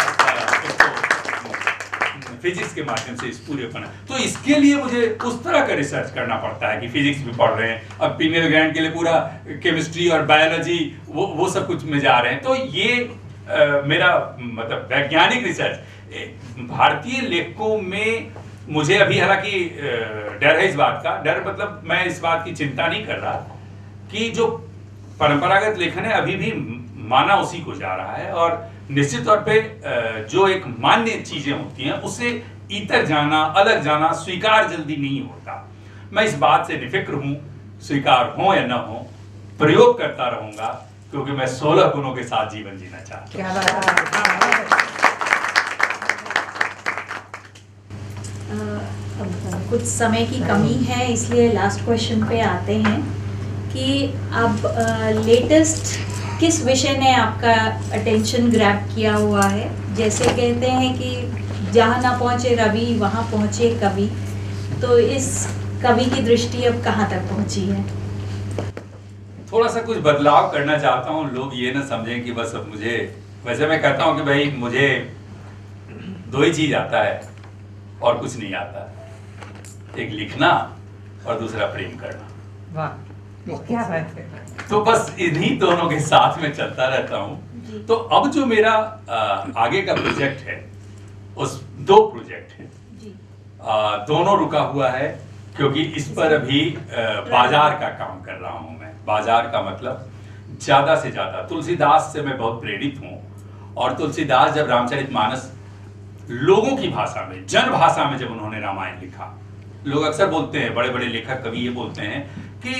[SPEAKER 3] फिजिक्स के माध्यम से इस पूरे बना। तो इसके लिए मुझे उस तरह का रिसर्च करना पड़ता है कि फिजिक्स भी पढ़ रहे हैं, अब पीनियल ग्लैंड के लिए पूरा केमिस्ट्री और बायोलॉजी वो सब कुछ में जा रहे हैं। तो ये मेरा मतलब वैज्ञानिक रिसर्च, भारतीय लेखकों में मुझे अभी हालांकि डर है इस बात का, डर मतलब मैं इस बात की चिंता नहीं कर रहा कि जो परंपरागत लेखन है अभी भी माना उसी को जा रहा है, और निश्चित तौर पे जो एक मान्य चीजें होती हैं उससे इतर जाना, अलग जाना स्वीकार जल्दी नहीं होता। मैं इस बात से निफिक्र हूं, स्वीकार हो या न हो, प्रयोग करता रहूंगा, क्योंकि मैं 16 गुणों के साथ जीवन जीना चाहता हूं।
[SPEAKER 4] कुछ समय की कमी है, इसलिए लास्ट क्वेश्चन पे आते हैं कि अब लेटेस्ट किस विषय ने आपका अटेंशन ग्रैब किया हुआ है? जैसे कहते हैं कि जहाँ ना पहुँचे रवि वहाँ पहुँचे कवि, तो इस कवि की दृष्टि अब कहाँ तक पहुँची है?
[SPEAKER 3] थोड़ा सा कुछ बदलाव करना चाहता हूँ, लोग ये ना समझें कि बस अब मुझे, वैसे मैं कहता हूँ कि भाई मुझे 2 ही चीज आता है और कुछ नहीं आता, एक लिखना और दूसरा प्रेम करना।
[SPEAKER 1] वाह, क्या बात है।
[SPEAKER 3] तो बस इन्हीं दोनों के साथ में चलता रहता हूँ। तो अब जो मेरा आगे का प्रोजेक्ट है, उस 2 प्रोजेक्ट है, दोनों रुका हुआ है क्योंकि इस पर अभी बाजार का काम कर रहा हूं मैं। बाजार का मतलब ज्यादा से ज्यादा, तुलसीदास से मैं बहुत प्रेरित हूं, और तुलसीदास जब रामचरितमानस लोगों की भाषा में, जन भाषा में जब उन्होंने रामायण लिखा, लोग अक्सर बोलते हैं, बड़े बड़े लेखक कवि ये बोलते हैं कि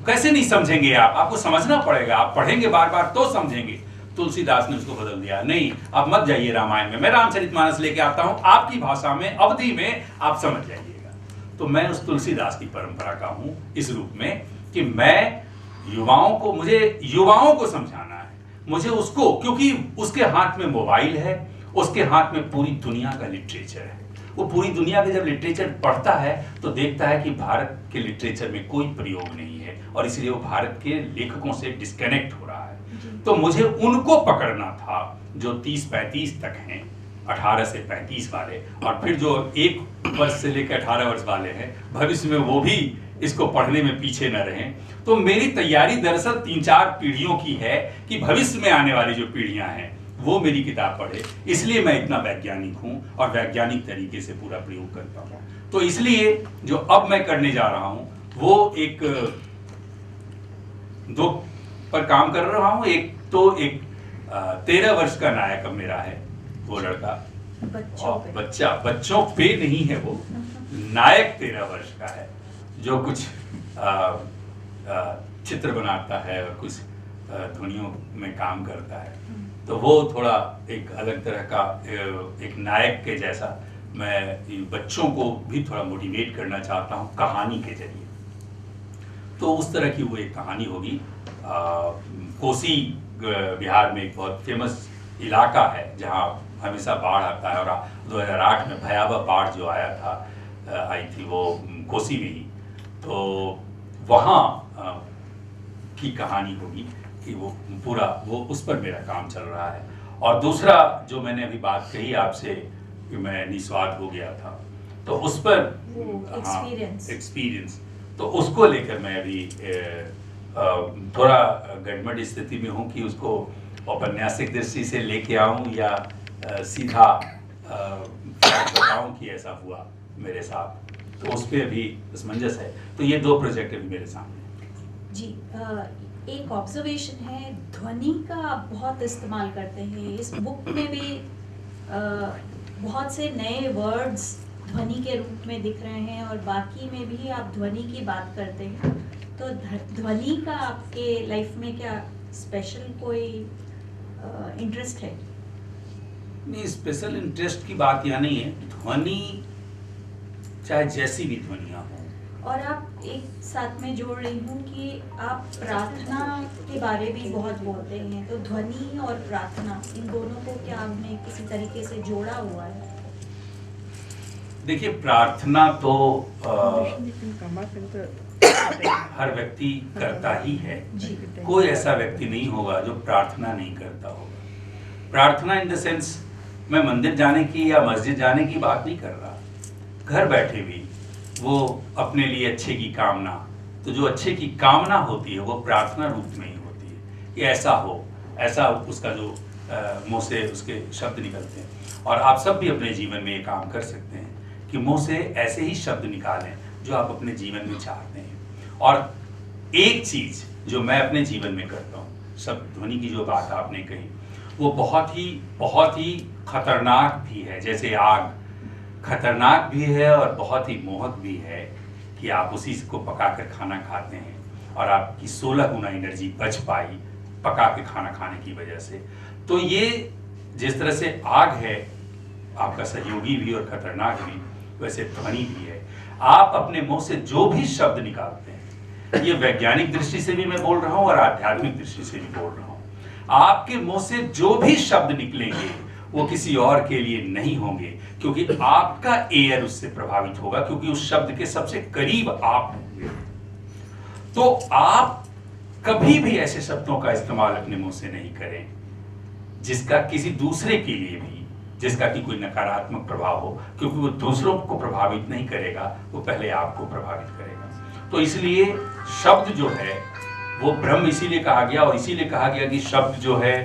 [SPEAKER 3] कैसे नहीं समझेंगे आप, आपको समझना पड़ेगा, आप पढ़ेंगे बार बार तो समझेंगे। तुलसीदास ने उसको बदल दिया, नहीं आप मत जाइए रामायण में, मैं रामचरितमानस लेके आता हूं आपकी भाषा में, अवधि में, आप समझ जाइएगा। तो मैं उस तुलसीदास की परंपरा का हूं इस रूप में कि मैं युवाओं को, मुझे युवाओं को समझाना है, मुझे उसको, क्योंकि उसके हाथ में मोबाइल है, उसके हाथ में पूरी दुनिया का लिटरेचर है, वो पूरी दुनिया के जब लिटरेचर पढ़ता है तो देखता है कि भारत के लिटरेचर में कोई प्रयोग नहीं है, और इसलिए वो भारत के लेखकों से डिस्कनेक्ट हो रहा है। तो मुझे उनको पकड़ना था जो 30-35 तक हैं, 18 से 35 वाले, और फिर जो 1 वर्ष से लेकर 18 वर्ष वाले हैं, भविष्य में वो भी इसको पढ़ने में पीछे न रहें। तो मेरी तैयारी दरअसल 3-4 पीढ़ियों की है कि भविष्य में आने वाली जो पीढ़ियां हैं वो मेरी किताब पढ़े, इसलिए मैं इतना वैज्ञानिक हूं और वैज्ञानिक तरीके से पूरा प्रयोग करता हूं। तो इसलिए जो अब मैं करने जा रहा हूं वो एक 2 पर काम कर रहा हूं। एक तो एक 13 वर्ष का नायक अब मेरा है, वो लड़का, और बच्चों पे नहीं है, वो नायक 13 वर्ष का है जो कुछ चित्र बनाता है और कुछ ध्वनियों में काम करता है। तो वो थोड़ा एक अलग तरह का, एक नायक के जैसा मैं बच्चों को भी थोड़ा मोटिवेट करना चाहता हूँ कहानी के जरिए। तो उस तरह की वो एक कहानी होगी। कोसी बिहार में एक बहुत फेमस इलाका है जहाँ हमेशा बाढ़ आता है, और 2008 में भयावह बाढ़ जो आया था, आई थी वो कोसी में ही, तो वहाँ की कहानी होगी कि वो पूरा, वो उस पर मेरा काम चल रहा है। और दूसरा जो मैंने अभी बात कही आपसे कि मैं निस्वार्थ हो गया था, तो उस पर एक्सपीरियंस, तो उसको लेकर मैं अभी थोड़ा गड़बड़ स्थिति में हूँ कि उसको औपन्यासिक दृष्टि से लेके आऊँ या सीधा बताऊँ कि ऐसा हुआ मेरे साथ, तो उस पर अभी असमंजस है। तो ये 2 प्रोजेक्ट अभी मेरे सामने
[SPEAKER 4] जी। एक ऑब्जर्वेशन है, ध्वनि का बहुत इस्तेमाल करते हैं इस बुक में भी। बहुत से नए वर्ड्स ध्वनि के रूप में दिख रहे हैं, और बाकी में भी आप ध्वनि की बात करते हैं। तो ध्वनि का आपके लाइफ में क्या स्पेशल कोई इंटरेस्ट है?
[SPEAKER 3] नहीं, स्पेशल इंटरेस्ट की बात यहाँ नहीं है। ध्वनि चाहे जैसी भी ध्वनियाँ हों,
[SPEAKER 4] और आप एक साथ में जोड़ रही हूँ कि आप प्रार्थना के बारे में बहुत बोलते हैं, तो ध्वनि और प्रार्थना, इन दोनों को क्या आपने किसी तरीके से जोड़ा हुआ है?
[SPEAKER 3] देखिए, प्रार्थना तो हर व्यक्ति करता ही है, कोई ऐसा व्यक्ति नहीं होगा जो प्रार्थना नहीं करता होगा। प्रार्थना इन द सेंस, मैं मंदिर जाने की या मस्जिद जाने की बात नहीं कर रहा, घर बैठे भी वो अपने लिए अच्छे की कामना, तो जो अच्छे की कामना होती है वो प्रार्थना रूप में ही होती है कि ऐसा हो, ऐसा उसका जो मुंह से उसके शब्द निकलते हैं। और आप सब भी अपने जीवन में ये काम कर सकते हैं कि मुंह से ऐसे ही शब्द निकालें जो आप अपने जीवन में चाहते हैं। और एक चीज जो मैं अपने जीवन में करता हूँ, शब्द ध्वनि की जो बात आपने कही, वो बहुत ही खतरनाक भी है। जैसे आग खतरनाक भी है और बहुत ही मोहक भी है कि आप उसी को पका कर खाना खाते हैं और आपकी 16 गुना एनर्जी बच पाई पका के खाना खाने की वजह से। तो ये जिस तरह से आग है आपका सहयोगी भी और खतरनाक भी, वैसे ध्वनि भी है। आप अपने मुंह से जो भी शब्द निकालते हैं, ये वैज्ञानिक दृष्टि से भी मैं बोल रहा हूं और आध्यात्मिक दृष्टि से भी बोल रहा हूं, आपके मुंह से जो भी शब्द निकलेंगे वो किसी और के लिए नहीं होंगे, क्योंकि आपका एयर उससे प्रभावित होगा, क्योंकि उस शब्द के सबसे करीब आप होंगे। तो आप कभी भी ऐसे शब्दों का इस्तेमाल अपने मुंह से नहीं करें जिसका किसी दूसरे के लिए भी, जिसका कि कोई नकारात्मक प्रभाव हो, क्योंकि वो दूसरों को प्रभावित नहीं करेगा, वो पहले आपको प्रभावित करेगा। तो इसलिए शब्द जो है वो ब्रह्म इसीलिए कहा गया, और इसीलिए कहा गया कि शब्द जो है,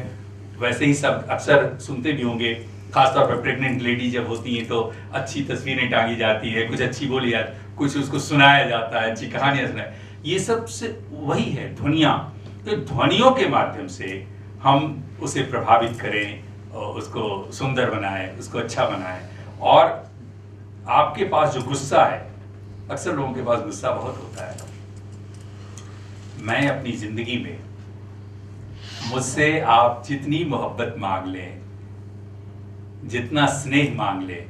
[SPEAKER 3] वैसे ही शब्द अक्सर सुनते भी होंगे, खासतौर पर प्रेग्नेंट लेडी जब होती हैं तो अच्छी तस्वीरें टांगी जाती है, कुछ अच्छी बोली जाती, कुछ उसको सुनाया जाता है, अच्छी कहानियां सुनाए, ये सब से वही है ध्वनियाँ। तो ध्वनियों के माध्यम से हम उसे प्रभावित करें और उसको सुंदर बनाएं, उसको अच्छा बनाएं। और आपके पास जो गुस्सा है, अक्सर लोगों के पास गुस्सा बहुत होता है। मैं अपनी जिंदगी में, मुझसे आप जितनी मोहब्बत मांग लें, जितना स्नेह मांग लें,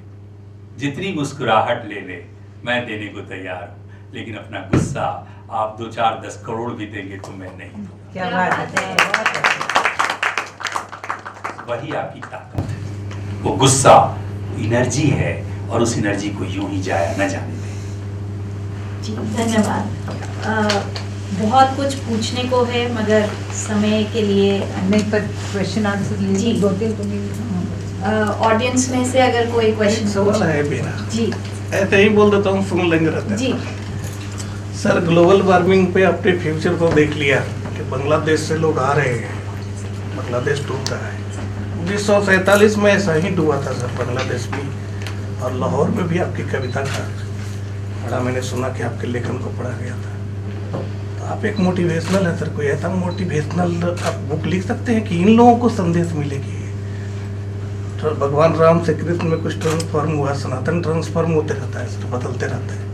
[SPEAKER 3] जितनी मुस्कुराहट ले लें, मैं देने को तैयार हूं। लेकिन अपना गुस्सा आप 2, 4, 10 करोड़ भी देंगे तो मैं नहीं दूंगा।
[SPEAKER 1] क्या बात है,
[SPEAKER 3] वही आपकी ताकत है। वो गुस्सा एनर्जी है और उस एनर्जी को यूं ही जाया न जाने दें।
[SPEAKER 4] जी धन्यवाद। बहुत कुछ पूछने को है मगर समय के लिए
[SPEAKER 1] नहीं, पर क्वेश्चन आंसर
[SPEAKER 4] जी।
[SPEAKER 1] होते तो नहीं।
[SPEAKER 4] ऑडियंस में से अगर कोई क्वेश्चन
[SPEAKER 5] सवाल है मेरा,
[SPEAKER 4] जी
[SPEAKER 5] ऐसे ही बोल देता हूँ, सुन लेंगे रहते
[SPEAKER 4] जी।
[SPEAKER 5] सर, ग्लोबल वार्मिंग पे अपने फ्यूचर को देख लिया कि बांग्लादेश से लोग आ रहे हैं, बांग्लादेश डूबता है। 1947 में ऐसा ही डूबा था सर बांग्लादेश भी, और लाहौर में भी आपकी कविता का बड़ा मैंने सुना कि आपके लेखन को पढ़ा गया था। तो आप एक मोटिवेशनल है सर, कोई ऐसा मोटिवेशनल आप बुक लिख सकते हैं कि इन लोगों को संदेश मिलेगी। तो भगवान राम से कृष्ण में कुछ ट्रांसफॉर्म हुआ, सनातन ट्रांसफॉर्म होते रहता है सर, बदलते रहता है।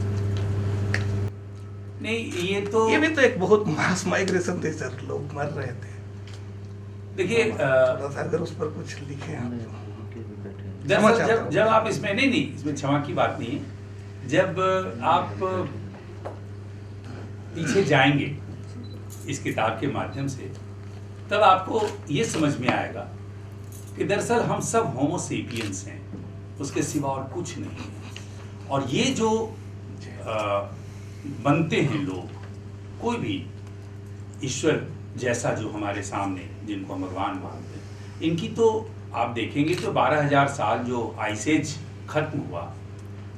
[SPEAKER 3] नहीं, ये
[SPEAKER 5] भी तो एक बहुत मास माइग्रेशन थी सर, लोग मर रहे थे।
[SPEAKER 3] देखिए,
[SPEAKER 5] थोड़ा सा अगर उस पर कुछ लिखे आप तो।
[SPEAKER 3] दरअसल जब आप इसमें नहीं, इसमें क्षमा की बात नहीं है। जब आप पीछे जाएंगे इस किताब के माध्यम से, तब आपको ये समझ में आएगा कि दरअसल हम सब होमो सेपियंस हैं, उसके सिवा और कुछ नहीं है। और ये जो बनते हैं लोग, कोई भी ईश्वर जैसा जो हमारे सामने, जिनको हम भगवान मानते हैं, इनकी तो आप देखेंगे तो 12,000 साल जो आइस एज खत्म हुआ,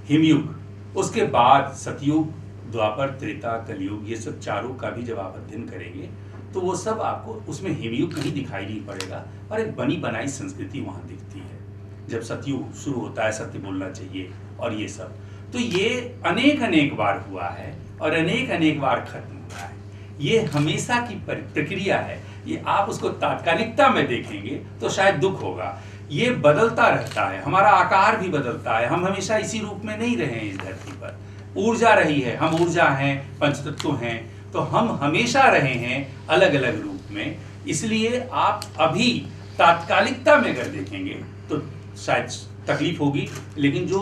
[SPEAKER 3] हिमयुग, उसके बाद सतयुग, द्वापर, त्रेता, कलयुग, ये सब चारों का भी जब आप अध्ययन करेंगे तो वो सब आपको, उसमें हिमयुग कहीं दिखाई नहीं पड़ेगा और एक बनी बनाई संस्कृति वहाँ दिखती है। जब सतयुग शुरू होता है, सत्य बोलना चाहिए और ये सब, तो ये अनेक बार हुआ है और अनेक बार खत्म हुआ है। ये हमेशा की प्रक्रिया है। ये आप उसको तात्कालिकता में देखेंगे तो शायद दुख होगा। ये बदलता रहता है, हमारा आकार भी बदलता है। हम हमेशा इसी रूप में नहीं रहे हैं इस धरती पर। ऊर्जा रही है, हम ऊर्जा हैं, पंचतत्व हैं, तो हम हमेशा रहे हैं अलग अलग रूप में। इसलिए आप अभी तात्कालिकता में अगर देखेंगे तो शायद तकलीफ होगी, लेकिन जो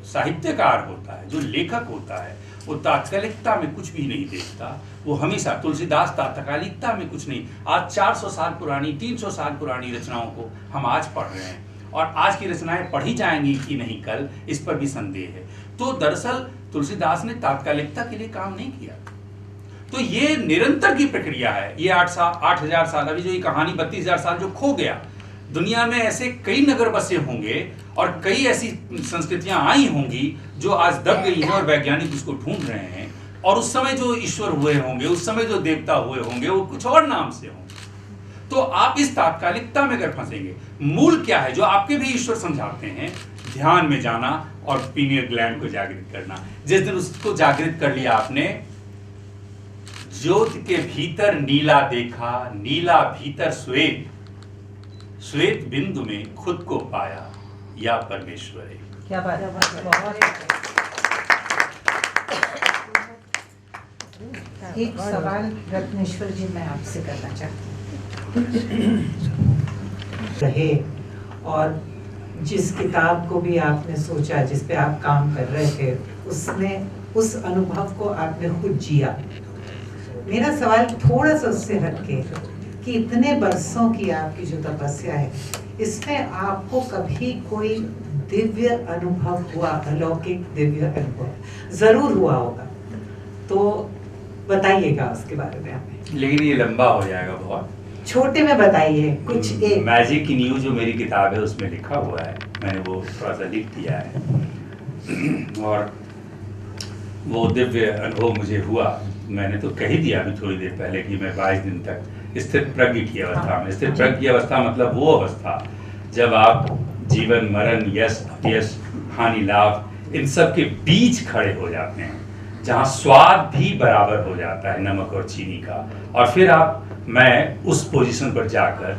[SPEAKER 3] साहित्यकार होता है, जो लेखक होता है, वो तात्कालिकता में कुछ भी नहीं देखता। वो हमेशा, तुलसीदास तात्कालिकता में कुछ नहीं, आज 400 साल पुरानी, 300 साल पुरानी रचनाओं को हम आज पढ़ रहे हैं और आज की रचनाएं पढ़ी जाएंगी कि नहीं कल, इस पर भी संदेह है। तो दरअसल तुलसीदास ने तात्कालिकता के लिए काम नहीं किया। तो ये निरंतर की प्रक्रिया है। ये 8,000 साल, अभी जो ये कहानी 32,000 साल जो खो गया, दुनिया में ऐसे कई नगर बसे होंगे और कई ऐसी संस्कृतियां आई होंगी जो आज दब गई हैं और वैज्ञानिक उसको ढूंढ रहे हैं। और उस समय जो ईश्वर हुए होंगे, उस समय जो देवता हुए होंगे, वो कुछ और नाम से होंगे। तो आप इस तात्कालिकता में अगर फंसेंगे, मूल क्या है जो आपके भी ईश्वर समझाते हैं, ध्यान में जाना और पीनियल ग्लैंड को जागृत करना। जिस दिन उसको जागृत कर लिया आपने, ज्योति के भीतर नीला देखा, नीला भीतर श्वेत, श्वेत बिंदु में खुद को पाया, या परमेश्वर है।
[SPEAKER 1] क्या बात है, बहुत। एक सवाल रत्नेश्वर जी मैं आपसे करना चाहती हूँ। रहे और जिस किताब को भी आपने सोचा, जिस पे आप काम कर रहे थे, उसने उस अनुभव को आपने खुद जिया। मेरा सवाल थोड़ा सा उससे हटके कि इतने बरसों की आपकी जो तपस्या है, इसमें आपको कभी कोई दिव्य अनुभव हुआ? अलौकिक दिव्य अनुभव जरूर हुआ होगा, तो बताइएगा उसके बारे में हमें।
[SPEAKER 3] लेकिन ये लंबा हो जाएगा बहुत,
[SPEAKER 1] छोटे में बताइए कुछ। एक
[SPEAKER 3] मैजिक इन यू जो मेरी किताब है उसमें लिखा हुआ है, मैंने वो थोड़ा सा लिख दिया है। और वो दिव्य अनुभव मुझे हुआ, मैंने तो कह ही दिया अभी थोड़ी देर पहले कि मैं 22 दिन तक स्थिर प्रज्ञ की अवस्था में। स्थिर प्रज्ञ की अवस्था मतलब वो अवस्था जब आप जीवन मरण, यश अपयश, हानि लाभ, इन सब के बीच खड़े हो जाते हैं, जहाँ स्वाद भी बराबर हो जाता है नमक और चीनी का, और फिर मैं उस पोजीशन पर जाकर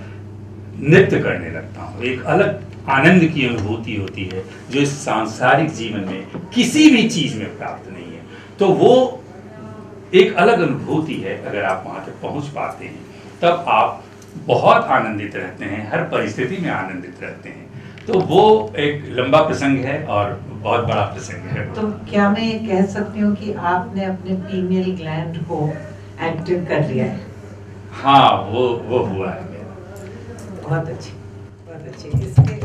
[SPEAKER 3] नृत्य करने लगता हूँ। एक अलग आनंद की अनुभूति होती है जो इस सांसारिक जीवन में किसी भी चीज में प्राप्त नहीं है। तो वो एक अलग अनुभूति है। अगर आप वहां तक पहुंच पाते हैं तब आप बहुत आनंदित रहते हैं, हर परिस्थिति में आनंदित रहते हैं। तो वो एक लंबा प्रसंग है और बहुत बड़ा प्रसंग है।
[SPEAKER 1] तो क्या मैं ये कह सकती हूँ कि आपने अपने पीनियल ग्लैंड को एक्टिव कर लिया है?
[SPEAKER 3] हाँ, वो हुआ है।
[SPEAKER 1] बहुत अच्छी, बहुत अच्छी। इसके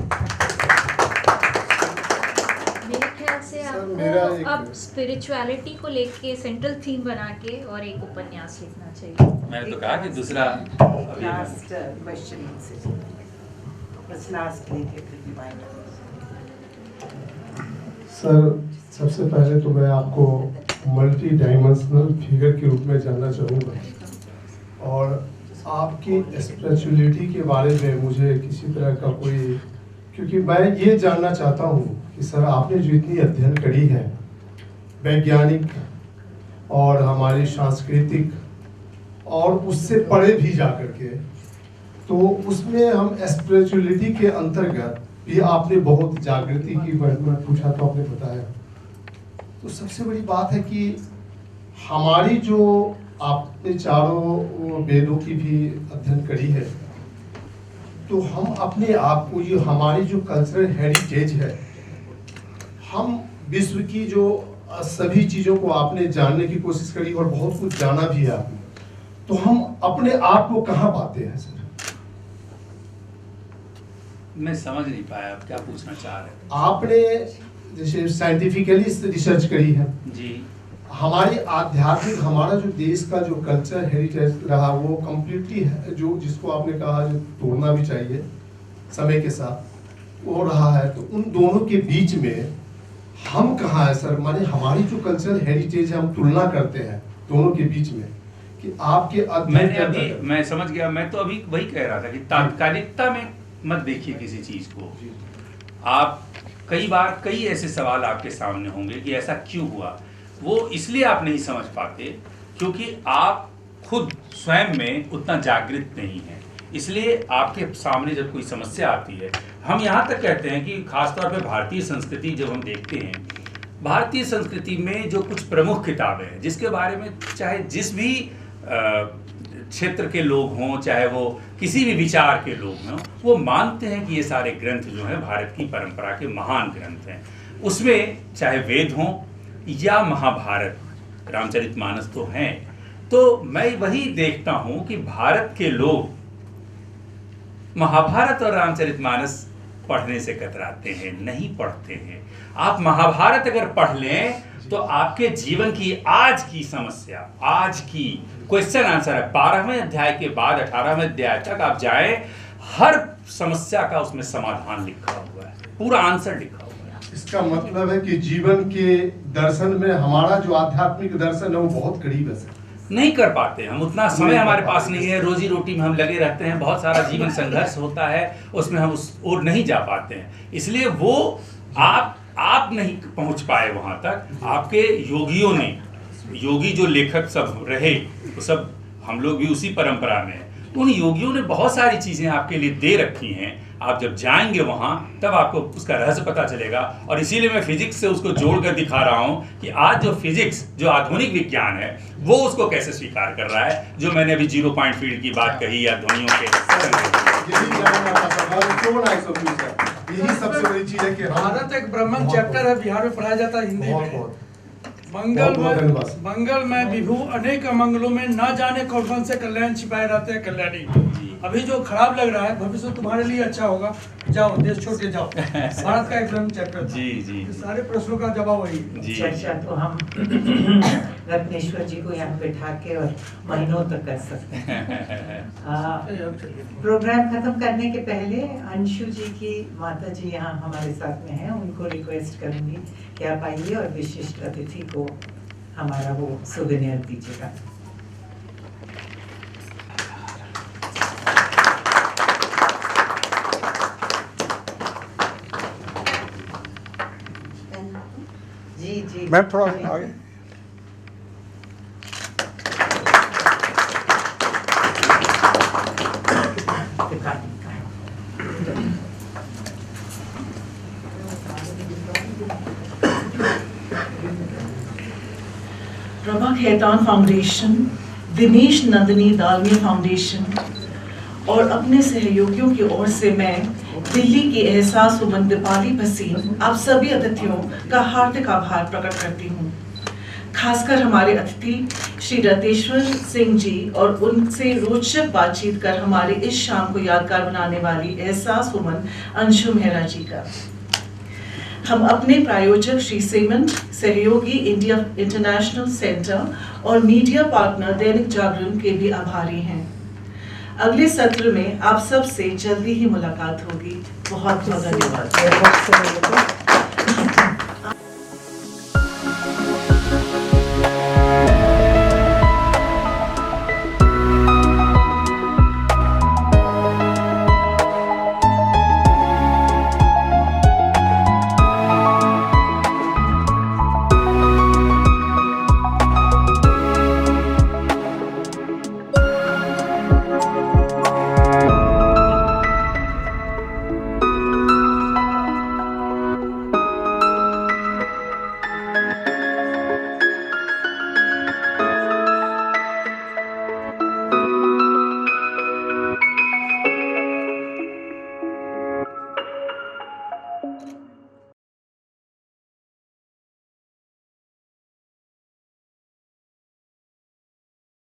[SPEAKER 4] मेरे ख्याल से आपको अब स्पिरिचुअलिटी को लेके सेंट्रल थीम बना के और एक उपन्यास लिखना चाहिए।
[SPEAKER 3] मैंने तो कहा कि दूसरा
[SPEAKER 1] लास्ट क्वेश्चन से बस लास्ट लेके फिर डिवाइड।
[SPEAKER 6] सर, सबसे पहले तो मैं आपको मल्टी डायमेंशनल फिगर के रूप में जानना चाहूँगा, और आपकी स्पिरिचुअलिटी के बारे में मुझे किसी तरह का कोई, क्योंकि मैं ये जानना चाहता हूँ कि सर आपने जो इतनी अध्ययन करी है वैज्ञानिक और हमारी सांस्कृतिक और उससे परे भी जा कर के, तो उसमें हम स्पिरिचुअलिटी के अंतर्गत भी आपने बहुत जागृति की मैं पूछा तो आपने बताया। तो सबसे बड़ी बात है कि हमारी जो आपने चारों वेदों की भी अध्ययन करी है, तो हम अपने आप को, ये हमारी जो कल्चरल हेरिटेज है, हम विश्व की जो सभी चीज़ों को आपने जानने की कोशिश करी और बहुत कुछ जाना भी है आपने, तो हम अपने आप को कहाँ पाते हैं सर?
[SPEAKER 3] मैं समझ नहीं पाया आप क्या पूछना चाह रहे हैं।
[SPEAKER 6] आपने जैसे साइंटिफिकली रिसर्च करी है
[SPEAKER 3] जी।
[SPEAKER 6] हमारी आध्यात्मिक, हमारा जो देश का जो कल्चर हेरिटेज रहा वो कम्प्लीटली जो जिसको आपने कहा जो तोड़ना भी चाहिए समय के साथ, वो रहा है। तो उन दोनों के बीच में हम कहाँ है सर? माने हमारी जो कल्चरल हेरिटेज है, हम तुलना करते हैं दोनों के बीच में कि आपके
[SPEAKER 3] मैं समझ गया। मैं तो अभी वही कह रहा था कि तात्कालिकता में मत देखिए किसी चीज को। आप कई बार कई ऐसे सवाल आपके सामने होंगे कि ऐसा क्यों हुआ। वो इसलिए आप नहीं समझ पाते क्योंकि आप खुद स्वयं में उतना जागृत नहीं है। इसलिए आपके सामने जब कोई समस्या आती है, हम यहाँ तक कहते हैं कि खासतौर पे भारतीय संस्कृति जब हम देखते हैं, भारतीय संस्कृति में जो कुछ प्रमुख किताबें हैं जिसके बारे में चाहे जिस भी क्षेत्र के लोग हों, चाहे वो किसी भी विचार के लोग हों, वो मानते हैं कि ये सारे ग्रंथ जो हैं भारत की परंपरा के महान ग्रंथ हैं। उसमें चाहे वेद हों या महाभारत, रामचरितमानस तो हैं। तो मैं वही देखता हूं कि भारत के लोग महाभारत और रामचरितमानस पढ़ने से कतराते हैं, नहीं पढ़ते हैं। आप महाभारत अगर पढ़ लें तो आपके जीवन की आज की समस्या, आज की क्वेश्चन आंसर है। 12वें अध्याय के बाद 18वें अध्याय तक आप जाएं, हर समस्या का उसमें समाधान लिखा हुआ है, पूरा आंसर लिखा हुआ है।
[SPEAKER 6] इसका मतलब है कि जीवन के दर्शन में हमारा जो आध्यात्मिक दर्शन है वो बहुत करीब है सर।
[SPEAKER 3] नहीं कर पाते, हम उतना समय हमारे पास नहीं है, रोजी रोटी में हम लगे रहते हैं, बहुत सारा जीवन संघर्ष होता है, उसमें हम उस ओर नहीं जा पाते हैं, इसलिए वो आप नहीं पहुंच पाए वहां तक। आपके योगियों ने, योगी जो लेखक सब रहे वो सब हम लोग भी उसी परंपरा में हैं, उन योगियों ने बहुत सारी चीजें आपके लिए दे रखी हैं। आप जब जाएंगे वहां तब आपको उसका रहस्य पता चलेगा, और इसीलिए मैं फिजिक्स से उसको जोड़कर दिखा रहा हूं कि आज जो फिजिक्स, जो आधुनिक विज्ञान है, वो उसको कैसे स्वीकार कर रहा है, जो मैंने अभी 0 पॉइंट फील्ड की बात कही या ध्वनियों के।
[SPEAKER 7] यही सबसे बड़ी चीज है कि
[SPEAKER 8] भारत एक ब्राह्मण चैप्टर है, बिहार में पढ़ाया जाता है हिंदी में। मंगल में विभु अनेक अमंगलों में ना जाने कौन कौन से कल्याण छिपाए रहते हैं कल्याणी। अभी जो खराब लग रहा है भविष्य तुम्हारे लिए अच्छा होगा, जाओ देश छोड़ के जाओ। भारत का एक ब्राह्मण चैप्टर
[SPEAKER 3] जी
[SPEAKER 8] सारे प्रश्नों का जवाब वही
[SPEAKER 3] जी।
[SPEAKER 1] चर्चा तो हम रत्नेश्वर जी को यहाँ बैठा के और महीनों तक कर सकते हैं। प्रोग्राम खत्म करने के पहले अंशु जी की माता जी यहाँ हमारे साथ में हैं, उनको रिक्वेस्ट करूंगी कि आप आइए और विशिष्ट अतिथि को हमारा वो सुवेनियर दीजिएगा। जी
[SPEAKER 8] मैम थोड़ा आगे।
[SPEAKER 9] प्रभा खेतान फाउंडेशन, दिनेश नंदिनी दालमी फाउंडेशन और अपने सहयोगियों की ओर से मैं दिल्ली की एहसास उमन दीपाली भसीन आप सभी अतिथियों का हार्दिक आभार प्रकट करती हूँ। खासकर हमारे अतिथि श्री रत्नेश्वर सिंह जी और उनसे रोचक बातचीत कर हमारे इस शाम को यादगार बनाने वाली एहसास उमन अंशु मेहरा जी का। हम अपने प्रायोजक श्री सीमेंट, सहयोगी इंडिया इंटरनेशनल सेंटर और मीडिया पार्टनर दैनिक जागरण के भी आभारी हैं। अगले सत्र में आप सब से जल्दी ही मुलाकात होगी। बहुत बहुत धन्यवाद।